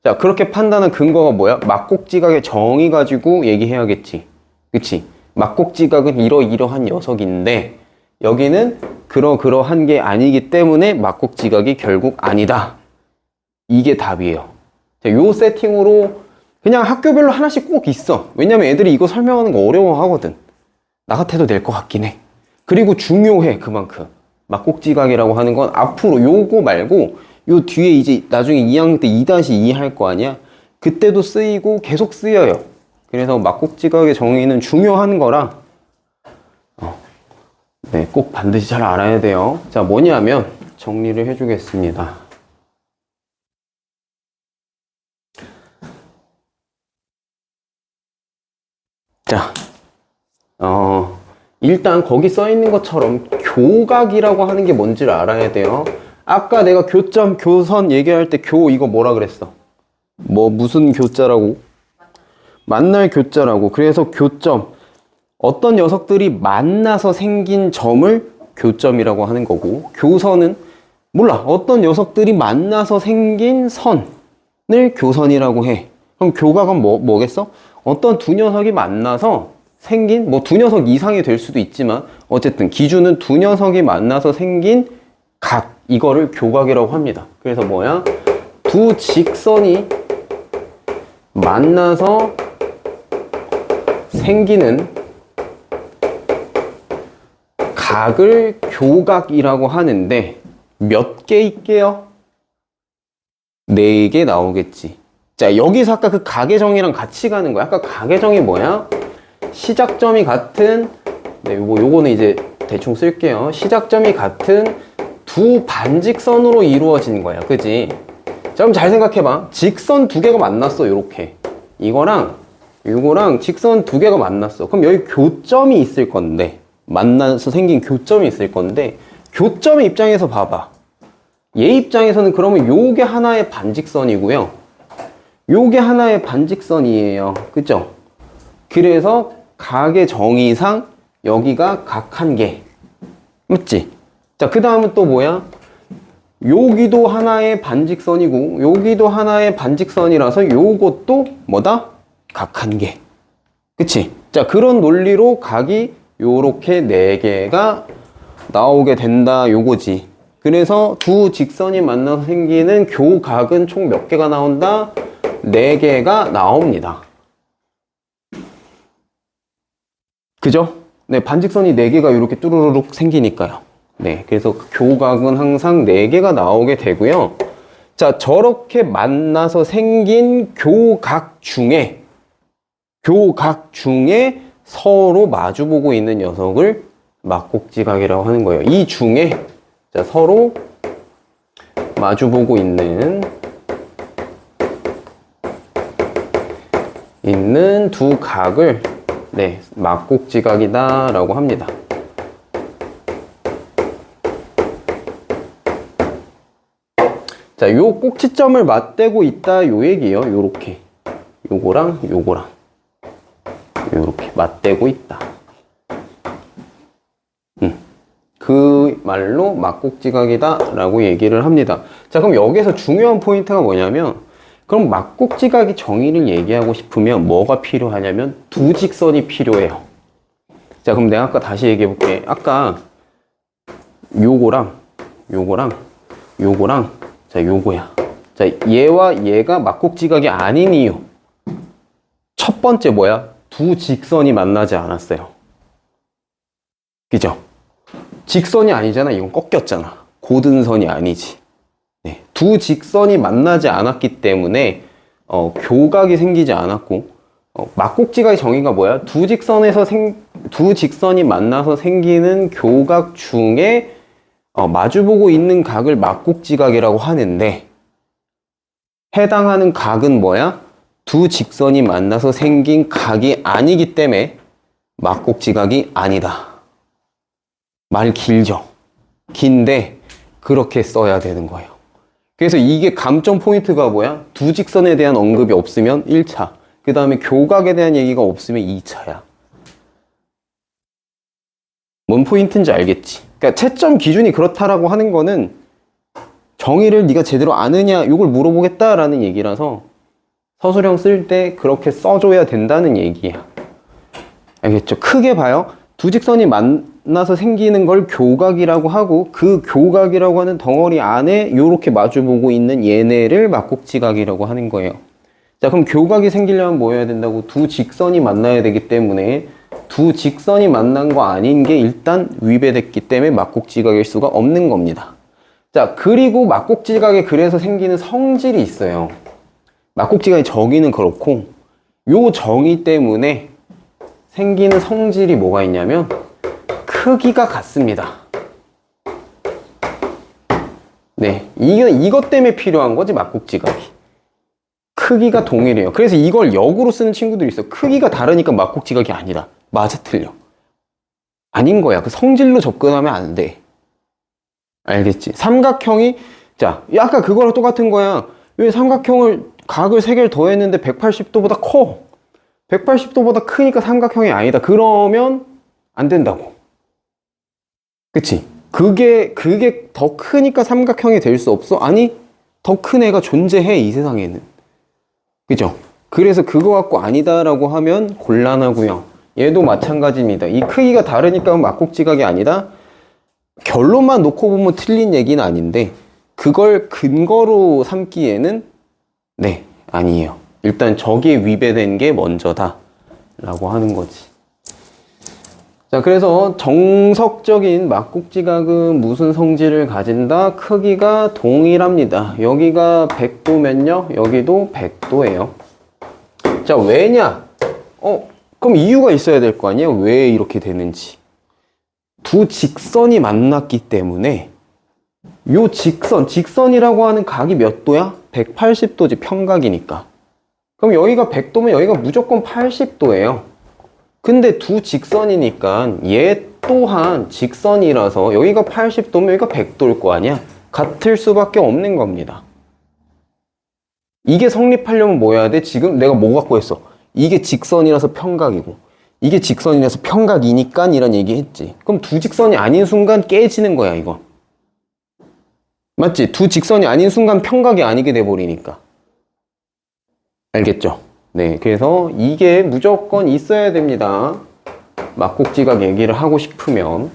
Speaker 1: 자, 그렇게 판단한 근거가 뭐야? 막곡지각의 정의 가지고 얘기해야겠지. 그치? 막곡지각은 이러이러한 녀석인데 여기는 그러한 게 아니기 때문에 막곡지각이 결국 아니다. 이게 답이에요. 자, 요 세팅으로 그냥 학교별로 하나씩 꼭 있어. 왜냐면 애들이 이거 설명하는 거 어려워하거든. 나 같아도 될 것 같긴 해. 그리고 중요해, 그만큼. 막곡지각이라고 하는 건 앞으로 요거 말고 요 뒤에 이제 나중에 2학년 때 2-2 할 거 아니야? 그때도 쓰이고 계속 쓰여요. 그래서 막곡지각의 정의는 중요한 거라 네, 꼭 반드시 잘 알아야 돼요. 자, 뭐냐면 정리를 해주겠습니다. 자, 일단 거기 써 있는 것처럼 교각이라고 하는 게 뭔지를 알아야 돼요. 아까 내가 교점, 교선 얘기할 때 이거 뭐라 그랬어? 무슨 교자라고? 만날 교자라고. 그래서 교점, 어떤 녀석들이 만나서 생긴 점을 교점이라고 하는 거고, 교선은 몰라, 어떤 녀석들이 만나서 생긴 선을 교선이라고 해. 그럼 교각은 뭐겠어? 어떤 두 녀석이 만나서 생긴, 두 녀석 이상이 될 수도 있지만 어쨌든 기준은 두 녀석이 만나서 생긴 각, 이거를 교각이라고 합니다. 그래서 뭐야? 두 직선이 만나서 생기는 각을 교각이라고 하는데 몇 개 있게요? 4개 나오겠지. 자, 여기서 아까 그 각의 정의랑 같이 가는 거야. 아까 각의 정의 뭐야? 시작점이 같은, 네, 요거는 이제 대충 쓸게요. 시작점이 같은 두 반직선으로 이루어진 거야. 그지? 자, 그럼 잘 생각해봐. 직선 두 개가 만났어. 요렇게. 이거랑 직선 두 개가 만났어. 그럼 여기 교점이 있을 건데, 만나서 생긴 교점이 있을 건데, 교점의 입장에서 봐봐. 얘 입장에서는 그러면 요게 하나의 반직선이고요. 요게 하나의 반직선이에요. 그죠? 그래서 각의 정의상 여기가 각 한 개, 맞지? 자, 그 다음은 또 뭐야? 여기도 하나의 반직선이고 여기도 하나의 반직선이라서 요것도 뭐다? 각 한 개. 그치? 자, 그런 논리로 각이 요렇게 4개가 나오게 된다 요거지. 그래서 두 직선이 만나서 생기는 교각은 총 몇 개가 나온다? 4개가 나옵니다. 그죠? 네, 반직선이 4개가 이렇게 뚜루루룩 생기니까요. 네, 그래서 교각은 항상 4개가 나오게 되고요. 자, 저렇게 만나서 생긴 교각 중에 서로 마주보고 있는 녀석을 막곡지각이라고 하는 거예요. 이 중에 자, 서로 마주보고 있는 두 각을 네, 막곡지각이다 라고 합니다. 자, 요 꼭지점을 맞대고 있다 요 얘기예요. 요렇게 요거랑 요렇게 맞대고 있다. 그 말로 막곡지각이다 라고 얘기를 합니다. 자, 그럼 여기서 중요한 포인트가 뭐냐면, 그럼 막곡지각이 정의를 얘기하고 싶으면 뭐가 필요하냐면 두 직선이 필요해요. 자, 그럼 내가 아까 다시 얘기해 볼게. 아까 요거랑 자, 요거야. 자, 얘와 얘가 막곡지각이 아닌 이유. 첫 번째 뭐야? 두 직선이 만나지 않았어요. 그죠? 직선이 아니잖아. 이건 꺾였잖아. 고든선이 아니지. 네. 두 직선이 만나지 않았기 때문에 교각이 생기지 않았고, 막곡지각의 정의가 뭐야? 두 직선이 만나서 생기는 교각 중에 마주보고 있는 각을 막곡지각이라고 하는데, 해당하는 각은 뭐야? 두 직선이 만나서 생긴 각이 아니기 때문에 막곡지각이 아니다. 말 길죠? 긴데 그렇게 써야 되는 거예요. 그래서 이게 감점 포인트가 뭐야? 두 직선에 대한 언급이 없으면 1차, 그 다음에 교각에 대한 얘기가 없으면 2차야. 뭔 포인트인지 알겠지? 그러니까 채점 기준이 그렇다라고 하는 거는 정의를 네가 제대로 아느냐 이걸 물어보겠다라는 얘기라서 서술형 쓸 때 그렇게 써줘야 된다는 얘기야. 알겠죠? 크게 봐요. 두 직선이 만나서 생기는 걸 교각이라고 하고, 그 교각이라고 하는 덩어리 안에 이렇게 마주보고 있는 얘네를 막곡지각이라고 하는 거예요. 자, 그럼 교각이 생기려면 뭐 해야 된다고? 두 직선이 만나야 되기 때문에 두 직선이 만난 거 아닌 게 일단 위배됐기 때문에 막곡지각일 수가 없는 겁니다. 자, 그리고 막곡지각에 그래서 생기는 성질이 있어요. 막곡지각의 정의는 그렇고, 요 정의 때문에 생기는 성질이 뭐가 있냐면 크기가 같습니다. 네, 이것 때문에 필요한 거지, 막곡지각이. 크기가 동일해요. 그래서 이걸 역으로 쓰는 친구들이 있어. 크기가 다르니까 막곡지각이 아니다. 맞아, 틀려. 아닌 거야. 그 성질로 접근하면 안 돼. 알겠지? 삼각형이, 자, 아까 그거랑 똑같은 거야. 왜 각을 3개를 더했는데 180도보다 커? 180도보다 크니까 삼각형이 아니다. 그러면 안 된다고. 그치? 그게 더 크니까 삼각형이 될 수 없어? 아니, 더 큰 애가 존재해, 이 세상에는. 그죠? 그래서 그거 갖고 아니다라고 하면 곤란하고요. 얘도 마찬가지입니다. 이 크기가 다르니까 막곡지각이 아니다? 결론만 놓고 보면 틀린 얘기는 아닌데, 그걸 근거로 삼기에는 네, 아니에요. 일단 저기에 위배된 게 먼저다 라고 하는 거지. 자, 그래서 정석적인 막곡지각은 무슨 성질을 가진다? 크기가 동일합니다. 여기가 100도면요, 여기도 100도예요. 자, 왜냐? 그럼 이유가 있어야 될 거 아니에요? 왜 이렇게 되는지. 두 직선이 만났기 때문에 요 직선이라고 하는 각이 몇 도야? 180도지, 평각이니까. 그럼 여기가 100도면 여기가 무조건 80도예요. 근데 두 직선이니까 얘 또한 직선이라서 여기가 80도면 여기가 100도일 거 아니야? 같을 수밖에 없는 겁니다. 이게 성립하려면 뭐 해야 돼? 지금 내가 뭐 갖고 했어? 이게 직선이라서 평각이고, 이게 직선이라서 평각이니까 이런 얘기 했지. 그럼 두 직선이 아닌 순간 깨지는 거야, 이거. 맞지? 두 직선이 아닌 순간 평각이 아니게 돼버리니까. 알겠죠? 네, 그래서 이게 무조건 있어야 됩니다. 막국지각 얘기를 하고 싶으면.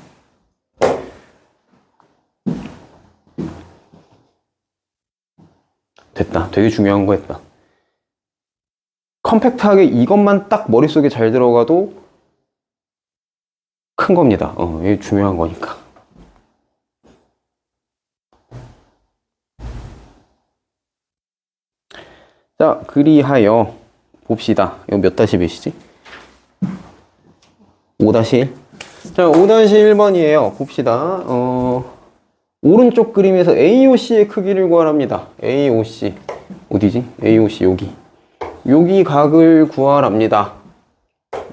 Speaker 1: 됐다. 되게 중요한 거 했다. 컴팩트하게 이것만 딱 머릿속에 잘 들어가도 큰 겁니다. 이게 중요한 거니까. 자, 그리하여 봅시다. 이거 몇 다시 몇이지? 5-1. 자, 5-1번이에요. 봅시다. 오른쪽 그림에서 AOC의 크기를 구하랍니다. AOC. 어디지? AOC 여기. 여기 각을 구하랍니다.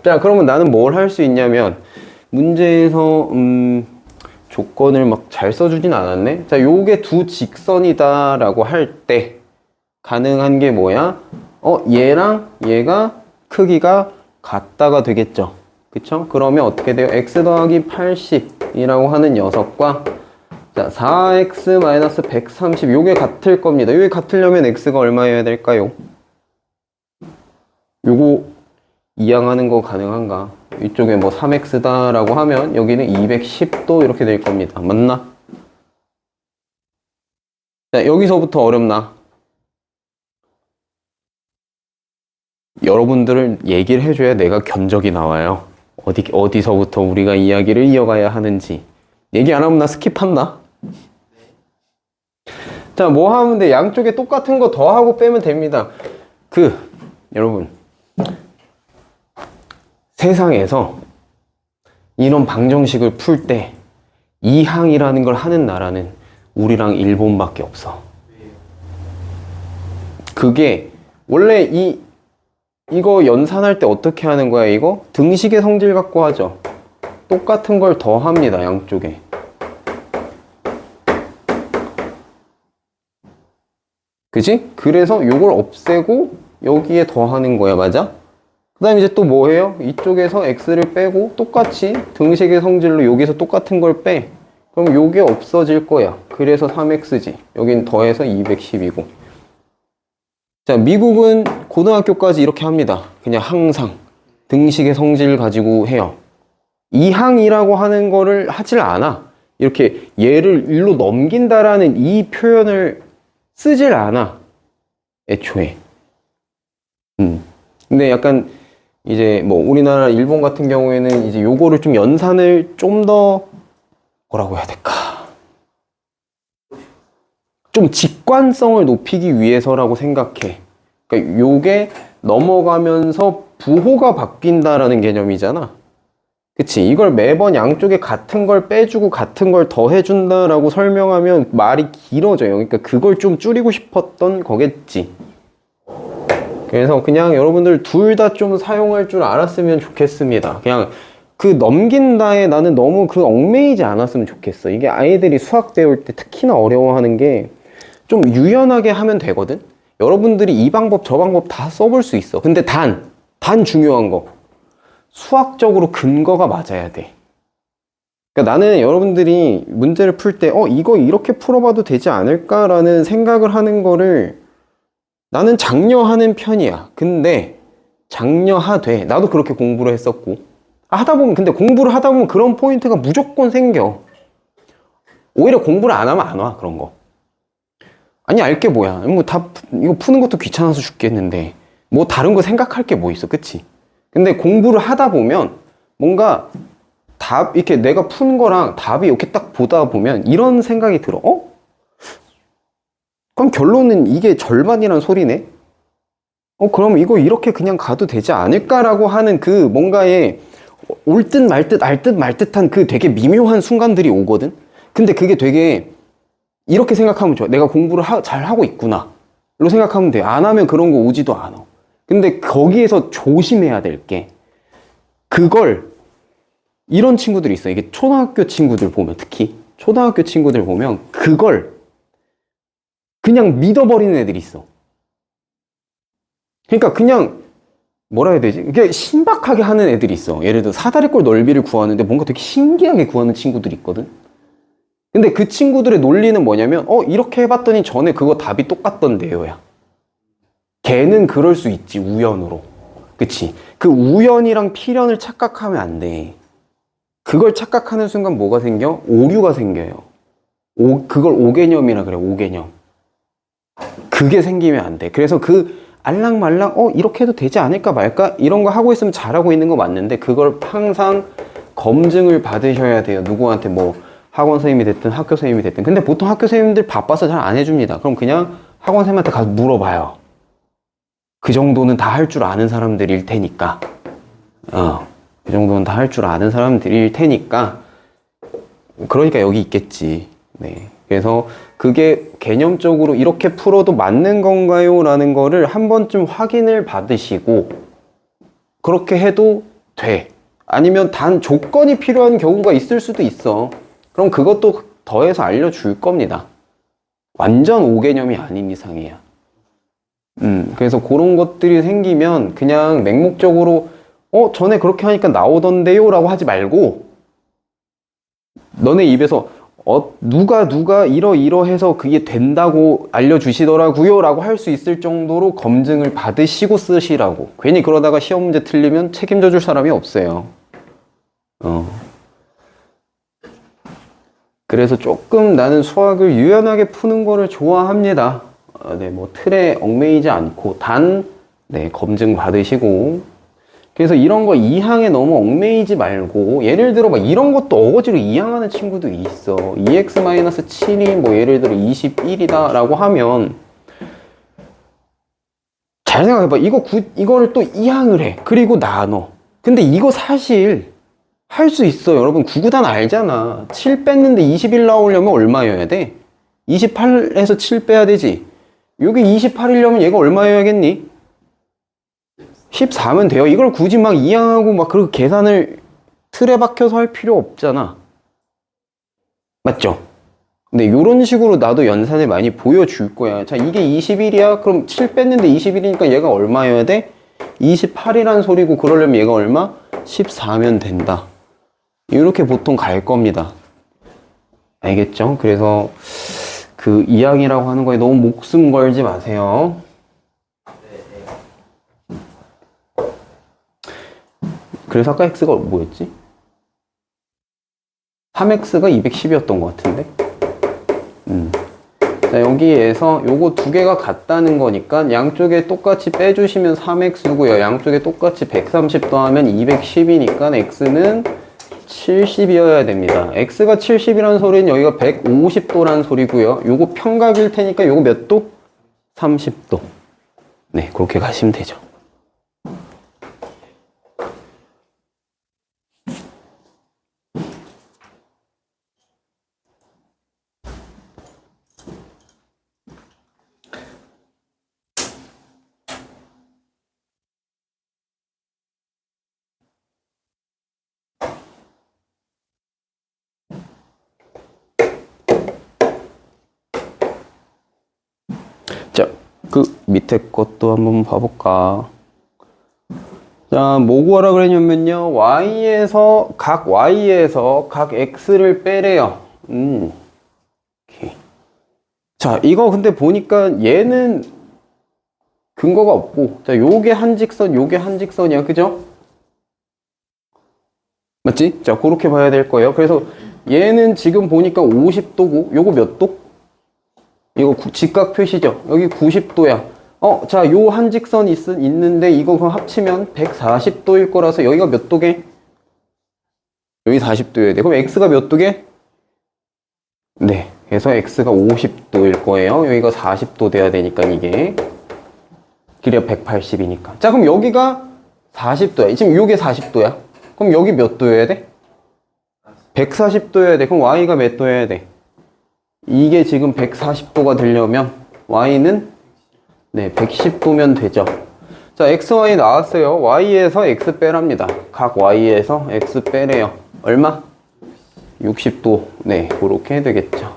Speaker 1: 자, 그러면 나는 뭘 할 수 있냐면 문제에서 조건을 막 잘 써주진 않았네. 자, 요게 두 직선이다 라고 할 때 가능한 게 뭐야? 얘랑 얘가 크기가 같다가 되겠죠. 그쵸? 그러면 어떻게 돼요? x 더하기 80이라고 하는 녀석과 자, 4x-130 요게 같을 겁니다. 요게 같으려면 x가 얼마여야 될까요? 요거 이항하는 거 가능한가? 이쪽에 뭐 3x다 라고 하면 여기는 210도 이렇게 될 겁니다. 맞나? 자, 여기서부터 어렵나? 여러분들은 얘기를 해줘야 내가 견적이 나와요. 어디서부터 우리가 이야기를 이어가야 하는지. 얘기 안 하면 나 스킵한다. 자, 뭐 하면 돼? 양쪽에 똑같은 거 더하고 빼면 됩니다. 여러분. 세상에서 이런 방정식을 풀 때 이항이라는 걸 하는 나라는 우리랑 일본밖에 없어. 그게 원래 이거 연산할 때 어떻게 하는 거야, 이거? 등식의 성질 갖고 하죠. 똑같은 걸 더합니다, 양쪽에. 그지? 그래서 요걸 없애고 여기에 더하는 거야, 맞아? 그 다음에 이제 또 뭐 해요? 이쪽에서 x를 빼고 똑같이 등식의 성질로 여기서 똑같은 걸 빼. 그럼 요게 없어질 거야. 그래서 3x지. 여긴 더해서 210이고. 자, 미국은 고등학교까지 이렇게 합니다. 그냥 항상 등식의 성질 가지고 해요. 이항이라고 하는 거를 하질 않아. 이렇게 얘를 일로 넘긴다라는 이 표현을 쓰질 않아. 애초에. 근데 약간 이제 뭐 우리나라 일본 같은 경우에는 이제 요거를 좀 연산을 좀 더 뭐라고 해야 될까? 좀 직관성을 높이기 위해서라고 생각해. 그러니까 요게 넘어가면서 부호가 바뀐다라는 개념이잖아. 그치? 이걸 매번 양쪽에 같은 걸 빼주고 같은 걸 더해준다라고 설명하면 말이 길어져요. 그러니까 그걸 좀 줄이고 싶었던 거겠지. 그래서 그냥 여러분들 둘 다 좀 사용할 줄 알았으면 좋겠습니다. 그냥 그 넘긴다에 나는 너무 그 얽매이지 않았으면 좋겠어. 이게 아이들이 수학 배울 때 특히나 어려워하는 게 좀 유연하게 하면 되거든? 여러분들이 이 방법 저 방법 다 써볼 수 있어. 근데 단 중요한 거. 수학적으로 근거가 맞아야 돼. 그러니까 나는 여러분들이 문제를 풀 때 이거 이렇게 풀어봐도 되지 않을까라는 생각을 하는 거를 나는 장려하는 편이야. 근데 장려하되 나도 그렇게 공부를 했었고 근데 공부를 하다 보면 그런 포인트가 무조건 생겨. 오히려 공부를 안 하면 안 와, 그런 거. 아니, 알게 뭐야. 뭐 이거 푸는 것도 귀찮아서 죽겠는데 뭐 다른 거 생각할 게 뭐 있어, 그치? 근데 공부를 하다 보면 뭔가 이렇게 내가 푼 거랑 답이 이렇게 딱 보다 보면 이런 생각이 들어. 그럼 결론은 이게 절반이란 소리네? 그럼 이거 이렇게 그냥 가도 되지 않을까라고 하는 그 뭔가의 올 듯 말 듯 알 듯 말 듯한 그 되게 미묘한 순간들이 오거든? 근데 그게 되게 이렇게 생각하면 좋아. 내가 공부를 잘 하고 있구나. 로 생각하면 돼. 안 하면 그런 거 오지도 않아. 근데 거기에서 조심해야 될 게 이런 친구들이 있어. 이게 초등학교 친구들 보면 특히 초등학교 친구들 보면 그걸 그냥 믿어버리는 애들이 있어. 그러니까 그냥 뭐라 해야 되지? 이게 신박하게 하는 애들이 있어. 예를 들어 사다리꼴 넓이를 구하는데 뭔가 되게 신기하게 구하는 친구들이 있거든. 근데 그 친구들의 논리는 뭐냐면 이렇게 해봤더니 전에 그거 답이 똑같던데요야. 걔는 그럴 수 있지, 우연으로. 그치? 그 우연이랑 필연을 착각하면 안 돼. 그걸 착각하는 순간 뭐가 생겨? 오류가 생겨요. 그걸 오개념이라 그래, 오개념. 그게 생기면 안 돼. 그래서 그 알랑말랑 이렇게 해도 되지 않을까 말까 이런 거 하고 있으면 잘하고 있는 거 맞는데 그걸 항상 검증을 받으셔야 돼요. 누구한테 뭐 학원 선생님이 됐든 학교 선생님이 됐든. 근데 보통 학교 선생님들 바빠서 잘 안 해줍니다. 그럼 그냥 학원 선생님한테 가서 물어봐요. 그 정도는 다 할 줄 아는 사람들일 테니까. 그 정도는 다 할 줄 아는 사람들일 테니까. 그러니까 여기 있겠지. 네. 그래서 그게 개념적으로 이렇게 풀어도 맞는 건가요? 라는 거를 한 번쯤 확인을 받으시고 그렇게 해도 돼. 아니면 단 조건이 필요한 경우가 있을 수도 있어. 그럼 그것도 더해서 알려줄 겁니다. 완전 오개념이 아닌 이상이야. 그래서 그런 것들이 생기면 그냥 맹목적으로 전에 그렇게 하니까 나오던데요? 라고 하지 말고 너네 입에서 누가 이러이러해서 그게 된다고 알려주시더라고요 라고 할 수 있을 정도로 검증을 받으시고 쓰시라고. 괜히 그러다가 시험 문제 틀리면 책임져 줄 사람이 없어요. 그래서 조금 나는 수학을 유연하게 푸는 거를 좋아합니다. 네, 뭐 틀에 얽매이지 않고 네, 검증 받으시고. 그래서 이런 거 2항에 너무 얽매이지 말고 예를 들어 막 이런 것도 어거지로 2항하는 친구도 있어. 2x-7이 뭐 예를 들어 21이다 라고 하면 잘 생각해봐. 이거를 또 2항을 해. 그리고 나눠. 근데 이거 사실 할 수 있어. 여러분 9구단 알잖아. 7 뺐는데 21 나오려면 얼마여야 돼? 28에서 7 빼야 되지. 여기 28이려면 얘가 얼마여야겠니? 14면 돼요. 이걸 굳이 막 이항하고 막 그렇게 계산을 틀에 박혀서 할 필요 없잖아. 맞죠? 근데 이런 식으로 나도 연산을 많이 보여줄 거야. 자, 이게 21이야? 그럼 7 뺐는데 21이니까 얘가 얼마여야 돼? 28이란 소리고 그러려면 얘가 얼마? 14면 된다. 이렇게 보통 갈 겁니다. 알겠죠? 그래서 그 이항이라고 하는 거에 너무 목숨 걸지 마세요. 그래서 아까 x가 뭐였지? 3x가 210이었던 것 같은데? 자, 여기에서 요거 두 개가 같다는 거니까 양쪽에 똑같이 빼주시면 3x고요. 양쪽에 똑같이 130 더하면 210이니까 x는 70이어야 됩니다. x가 70이라는 소리는 여기가 150도라는 소리고요. 요거 평각일 테니까 요거 몇 도? 30도. 네, 그렇게 가시면 되죠. 자, 그 밑에 것도 한번 봐볼까. 자, 뭐 구하라 그랬냐면요. 각 y에서 각 x를 빼래요. 오케이. 자, 이거 근데 보니까 얘는 근거가 없고, 자, 요게 한직선, 요게 한직선이야. 그죠? 맞지? 자, 그렇게 봐야 될 거예요. 그래서 얘는 지금 보니까 50도고, 요거 몇 도? 이거 직각 표시죠? 여기 90도야. 자, 요 한직선 있는데 이거 그럼 합치면 140도일 거라서 여기가 몇 도게? 여기 40도여야 돼. 그럼 x가 몇 도게? 네. 그래서 x가 50도일 거예요. 여기가 40도 돼야 되니까 이게. 그래야 180이니까. 자, 그럼 여기가 40도야. 지금 요게 40도야. 그럼 여기 몇 도여야 돼? 140도여야 돼. 그럼 y가 몇 도여야 돼? 이게 지금 140도가 되려면 y는 네, 110도면 되죠. 자, x, y 나왔어요. y에서 x 빼랍니다. 각 y에서 x 빼래요. 얼마? 60도. 네, 그렇게 되겠죠.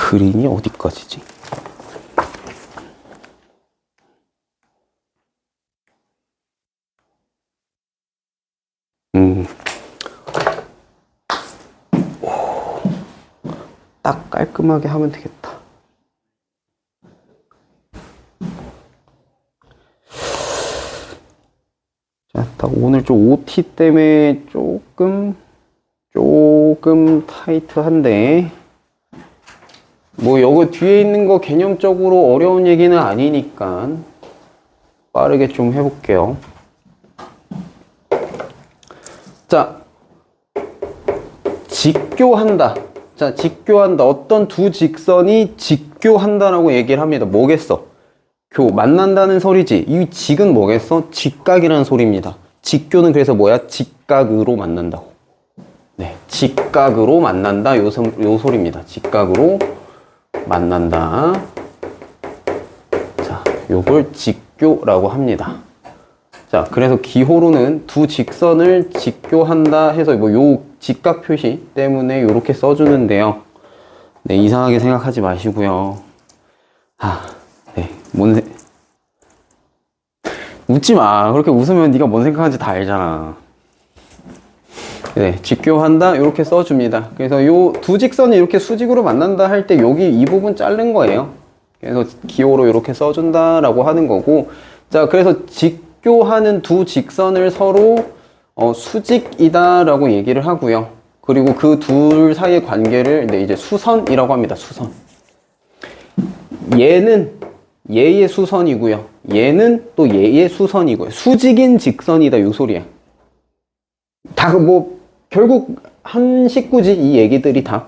Speaker 1: 그린이 어디까지지? 딱 깔끔하게 하면 되겠다. 자, 딱 오늘 좀 OT 때문에 조금 타이트한데, 뭐 여기 뒤에 있는 거 개념적으로 어려운 얘기는 아니니까 빠르게 좀 해볼게요. 자, 직교한다. 자, 직교한다. 어떤 두 직선이 직교한다라고 얘기를 합니다. 뭐겠어? 만난다는 소리지. 이 직은 뭐겠어? 직각이라는 소리입니다. 직교는 그래서 뭐야? 직각으로 만난다고. 네, 직각으로 만난다. 요 소리입니다. 직각으로 만난다. 자, 요걸 직교라고 합니다. 자, 그래서 기호로는 두 직선을 직교한다 해서 뭐 요 직각 표시 때문에 요렇게 써주는데요. 네, 이상하게 생각하지 마시고요. 네, 웃지 마. 그렇게 웃으면 네가 뭔 생각하는지 다 알잖아. 네, 직교한다 이렇게 써줍니다. 그래서 요 두 직선이 이렇게 수직으로 만난다 할 때 여기 이 부분 자른 거예요. 그래서 기호로 이렇게 써준다라고 하는 거고, 자, 그래서 직교하는 두 직선을 서로 수직이다라고 얘기를 하고요. 그리고 그 둘 사이의 관계를 이제 수선이라고 합니다. 수선. 얘는 얘의 수선이고요. 얘는 또 얘의 수선이고요. 수직인 직선이다 요 소리야. 다 뭐 결국 한 식구지 이 얘기들이 다.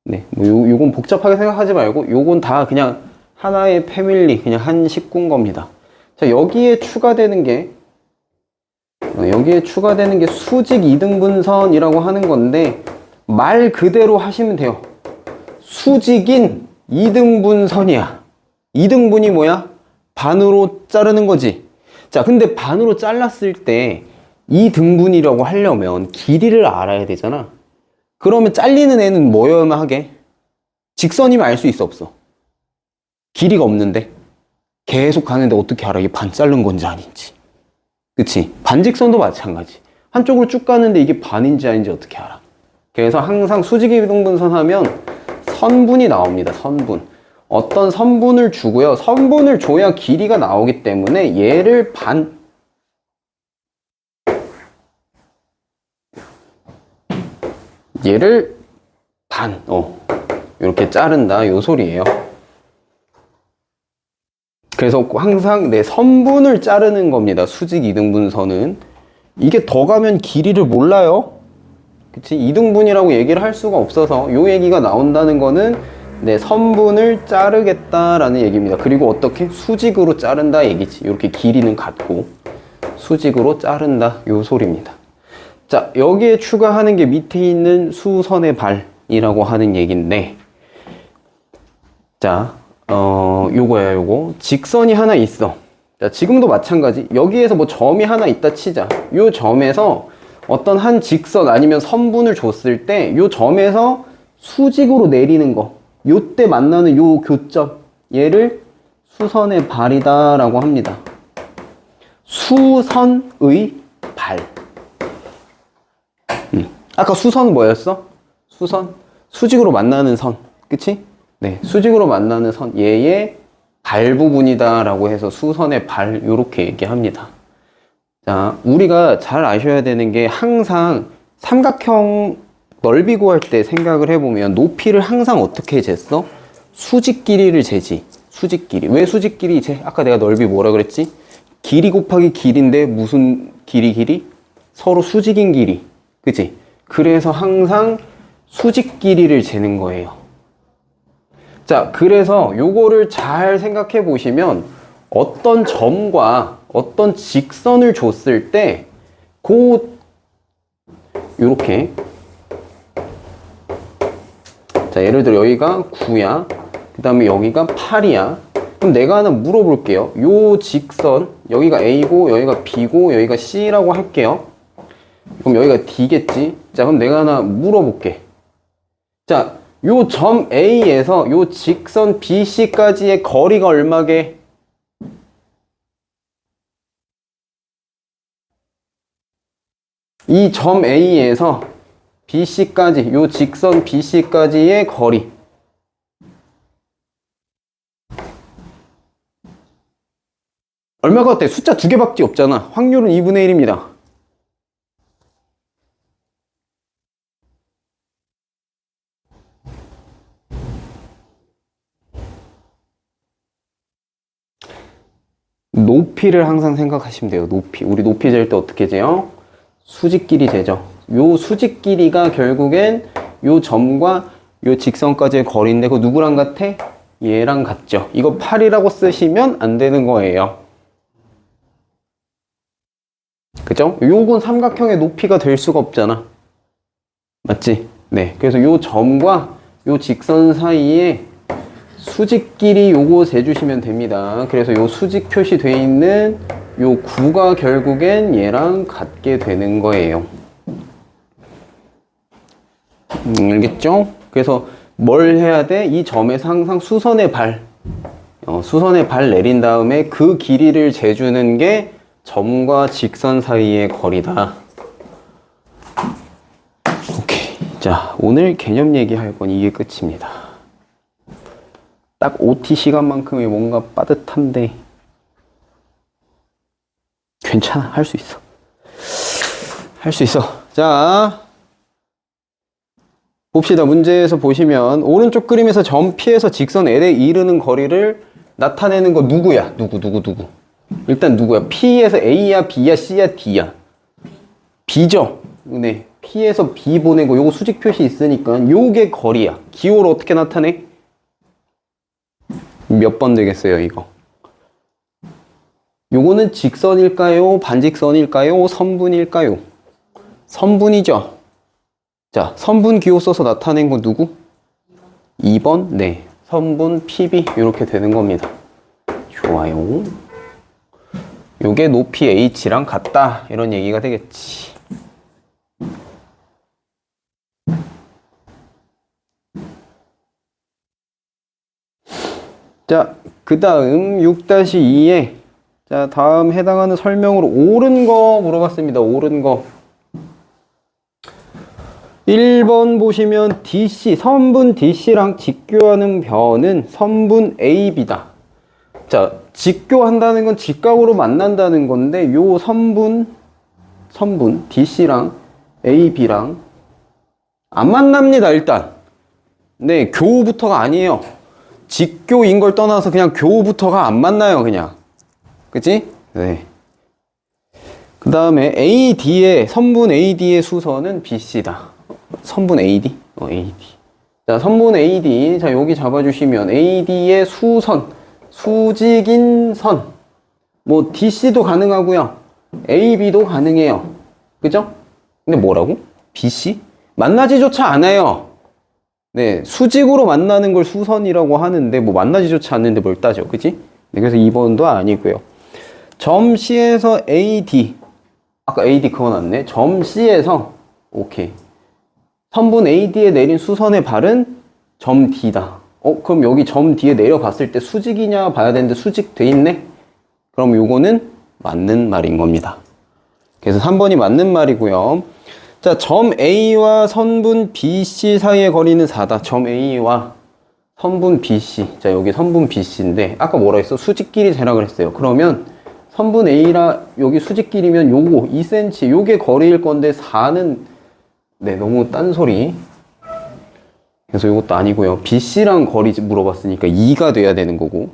Speaker 1: 네, 뭐 요건 복잡하게 생각하지 말고 요건 다 그냥 하나의 패밀리, 그냥 한 식구인 겁니다. 자, 여기에 추가되는 게 수직 이등분선이라고 하는 건데, 말 그대로 하시면 돼요. 수직인 이등분선이야. 이등분이 뭐야? 반으로 자르는 거지. 자, 근데 반으로 잘랐을 때 이등분이라고 하려면 길이를 알아야 되잖아. 그러면 잘리는 애는 뭐여야만 하게? 직선이면 알 수 있어, 없어? 길이가 없는데 계속 가는데 어떻게 알아? 이게 반 자른 건지 아닌지. 그치? 반직선도 마찬가지. 한쪽으로 쭉 가는데 이게 반인지 아닌지 어떻게 알아? 그래서 항상 수직이등분선 하면 선분이 나옵니다. 선분. 어떤 선분을 주고요. 선분을 줘야 길이가 나오기 때문에 얘를 반 이렇게 자른다 요 소리예요. 그래서 항상 선분을 자르는 겁니다. 수직 이등분선은. 이게 더 가면 길이를 몰라요. 그치? 이등분이라고 얘기를 할 수가 없어서 요 얘기가 나온다는 거는 선분을 자르겠다라는 얘기입니다. 그리고 어떻게? 수직으로 자른다 얘기지. 이렇게 길이는 같고 수직으로 자른다 요 소리입니다. 자, 여기에 추가하는 게 밑에 있는 수선의 발이라고 하는 얘기인데, 자, 요거야, 요거. 직선이 하나 있어. 자, 지금도 마찬가지. 여기에서 뭐 점이 하나 있다 치자. 요 점에서 어떤 한 직선 아니면 선분을 줬을 때 요 점에서 수직으로 내리는 거. 요때 만나는 요 교점. 얘를 수선의 발이다라고 합니다. 수선의 발. 아까 수선 뭐였어? 수선? 수직으로 만나는 선. 그치? 네, 수직으로 만나는 선. 얘의 발 부분이다 라고 해서 수선의 발, 요렇게 얘기합니다. 자, 우리가 잘 아셔야 되는 게 항상 삼각형 넓이 구할 때 생각을 해보면 높이를 항상 어떻게 쟀어? 수직 길이를 재지. 수직 길이. 왜 수직 길이 재? 아까 내가 넓이 뭐라 그랬지? 길이 곱하기 길인데 무슨 길이? 서로 수직인 길이. 그치? 그래서 항상 수직 길이를 재는 거예요. 자, 그래서 요거를 잘 생각해 보시면 어떤 점과 어떤 직선을 줬을 때 요렇게, 자, 예를 들어 여기가 9야. 그 다음에 여기가 8이야. 그럼 내가 하나 물어볼게요. 요 직선, 여기가 A고 여기가 B고 여기가 C라고 할게요. 그럼 여기가 D겠지? 자, 그럼 내가 하나 물어볼게. 자, 요 점 A에서 요 직선 BC까지의 거리가 얼마게? 이 점 A에서 BC까지, 요 직선 BC까지의 거리. 얼마 같아? 숫자 두 개밖에 없잖아. 확률은 2분의 1입니다. 높이를 항상 생각하시면 돼요. 높이. 우리 높이 잴 때 어떻게 재요? 수직끼리 재죠. 요 수직끼리가 결국엔 요 점과 요 직선까지의 거리인데 그거 누구랑 같아? 얘랑 같죠. 이거 8이라고 쓰시면 안 되는 거예요. 그죠? 요건 삼각형의 높이가 될 수가 없잖아. 맞지? 네. 그래서 요 점과 요 직선 사이에 수직끼리 요거 재주시면 됩니다. 그래서 요 수직 표시되어 있는 요 구가 결국엔 얘랑 같게 되는 거예요. 알겠죠? 그래서 뭘 해야 돼? 이 점에서 항상 수선의 발, 수선의 발 내린 다음에 그 길이를 재주는 게 점과 직선 사이의 거리다. 오케이. 자, 오늘 개념 얘기할 건 이게 끝입니다. 딱 OT 시간만큼이 뭔가 빠듯한데 괜찮아. 할 수 있어. 할 수 있어. 자, 봅시다. 문제에서 보시면 오른쪽 그림에서 점 P에서 직선 L에 이르는 거리를 나타내는 거 누구야? 누구? 일단 누구야? P에서 A야, B야, C야, D야? B죠? 네. P에서 B 보내고 요거 수직 표시 있으니까 요게 거리야. 기호를 어떻게 나타내? 몇 번 되겠어요, 이거? 요거는 직선일까요? 반직선일까요? 선분일까요? 선분이죠? 자, 선분 기호 써서 나타낸 거 누구? 2번? 네. 선분 PB. 이렇게 되는 겁니다. 좋아요. 요게 높이 H랑 같다. 이런 얘기가 되겠지. 자, 그 다음 6-2에 자, 다음 해당하는 설명으로 옳은 거 물어봤습니다. 옳은 거. 1번 보시면 DC, 선분 DC랑 직교하는 변은 선분 AB다. 자, 직교한다는 건 직각으로 만난다는 건데 요 선분 DC랑 AB랑 안 만납니다, 일단. 네, 교부터가 아니에요. 직교인 걸 떠나서 그냥 교부터가 안 만나요, 그냥. 그치? 네. 그 다음에 AD의, 선분 AD의 수선은 BC다. 선분 AD? AD. 자, 선분 AD. 자, 여기 잡아주시면 AD의 수선, 수직인 선. 뭐, DC도 가능하고요. AB도 가능해요. 그죠? 근데 뭐라고? BC? 만나지조차 않아요. 네, 수직으로 만나는 걸 수선이라고 하는데 뭐 만나지조차 않는데 뭘 따져, 그치? 네, 그래서 2번도 아니고요. 점 C에서 AD, 아까 AD 그거 났네. 점 C에서 오케이. 선분 AD에 내린 수선의 발은 점 D다. 그럼 여기 점 D에 내려봤을 때 수직이냐 봐야 되는데 수직 돼 있네? 그럼 요거는 맞는 말인 겁니다. 그래서 3번이 맞는 말이고요. 자, 점 A와 선분 BC 사이의 거리는 4다. 점 A와 선분 BC. 자, 여기 선분 BC인데 아까 뭐라 했어? 수직끼리 재라 그랬어요. 그러면 선분 A라 여기 수직끼리면 요거 2cm 요게 거리일 건데 4는 네, 너무 딴소리. 그래서 요것도 아니고요. BC랑 거리 물어봤으니까 2가 돼야 되는 거고.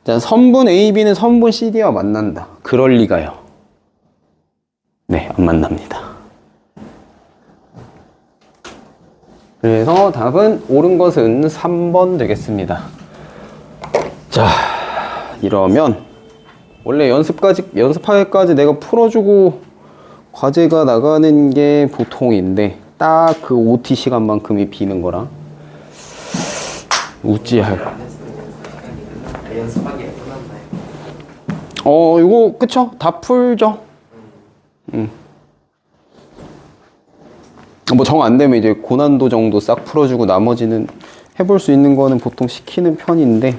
Speaker 1: 자, 선분 AB는 선분 CD와 만난다. 그럴 리가요. 네, 안 만납니다. 그래서 답은 옳은 것은 3번 되겠습니다. 자, 이러면 원래 연습하기까지 내가 풀어주고 과제가 나가는 게 보통인데 딱 그 OT 시간만큼이 비는 거라 우찌할.
Speaker 2: 연습하기 끝났나요?
Speaker 1: 이거 그쵸? 다 풀죠. 뭐 정 안 되면 이제 고난도 정도 싹 풀어주고 나머지는 해볼 수 있는 거는 보통 시키는 편인데.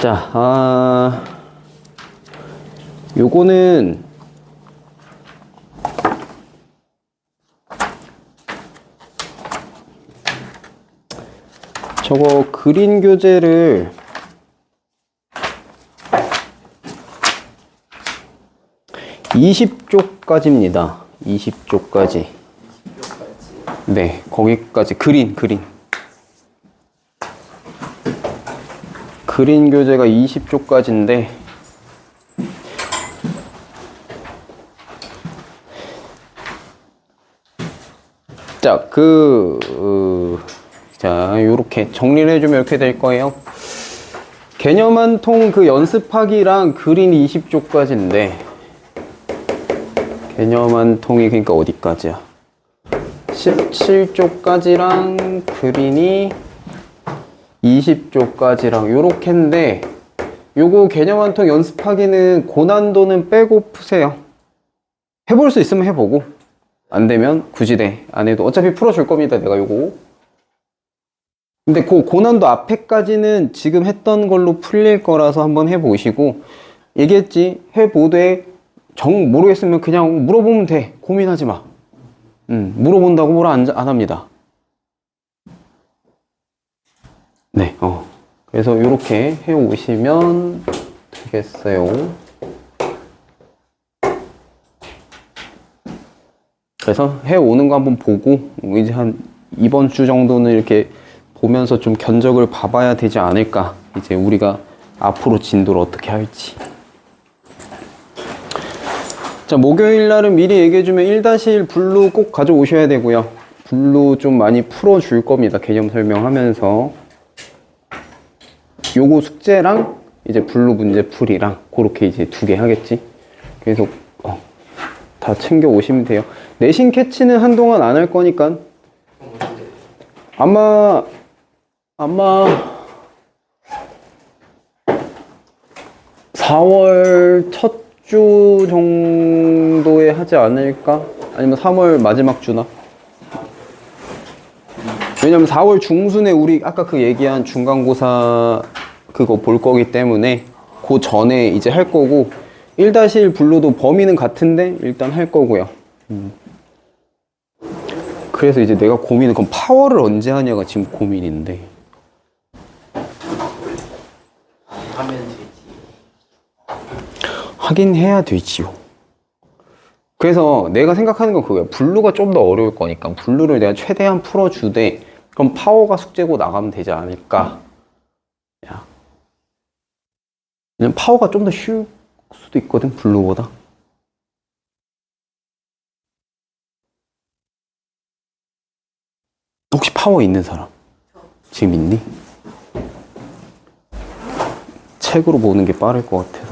Speaker 1: 자, 요거는 저거 그린 교재를 (20쪽까지입니다) 20쪽까지. 네, 거기까지 그린 교재가 20쪽까지인데 자, 자, 요렇게 정리를 해주면 이렇게 될 거예요. 개념 한 통 그 연습하기랑 그린 20쪽까지인데 개념 한 통이 그러니까 어디까지야? 17쪽까지랑 그린이 20쪽까지랑 요렇게인데 요거 개념 한 통 연습하기는 고난도는 빼고 푸세요. 해볼 수 있으면 해보고 안 되면 굳이 안 해도 어차피 풀어줄 겁니다. 내가 요거. 근데 그 고난도 앞에까지는 지금 했던 걸로 풀릴 거라서 한번 해보시고 얘기했지. 해보되 정 모르겠으면 그냥 물어보면 돼. 고민하지 마. 물어본다고 뭐라 안 합니다. 네, 그래서 이렇게 해오시면 되겠어요. 그래서 해오는 거 한번 보고 이제 한 이번 주 정도는 이렇게 보면서 좀 견적을 봐봐야 되지 않을까. 이제 우리가 앞으로 진도를 어떻게 할지. 자, 목요일 날은 미리 얘기해주면 1-1 블루 꼭 가져오셔야 되고요. 블루 좀 많이 풀어줄 겁니다. 개념 설명하면서. 요거 숙제랑 이제 블루 문제풀이랑 그렇게 이제 2개 하겠지. 그래서 다 챙겨 오시면 돼요. 내신 캐치는 한동안 안 할 거니까 아마 4월 첫 주 정도에 하지 않을까? 아니면 3월 마지막 주나? 왜냐면 4월 중순에 우리 아까 그 얘기한 중간고사 그거 볼 거기 때문에 그 전에 이제 할 거고 1-1 블루도 범위는 같은데 일단 할 거고요. 그래서 이제 내가 고민은 그럼 파워를 언제 하냐가 지금 고민인데.
Speaker 2: 하면 되지.
Speaker 1: 하긴 해야 되지요. 그래서 내가 생각하는 건 그거야. 블루가 좀 더 어려울 거니까 블루를 내가 최대한 풀어주되 그럼 파워가 숙제고 나가면 되지 않을까. 야. 왜냐면 파워가 좀 더 쉬울 수도 있거든, 블루보다. 혹시 파워 있는 사람? 지금 있니? 책으로 보는 게 빠를 것 같아.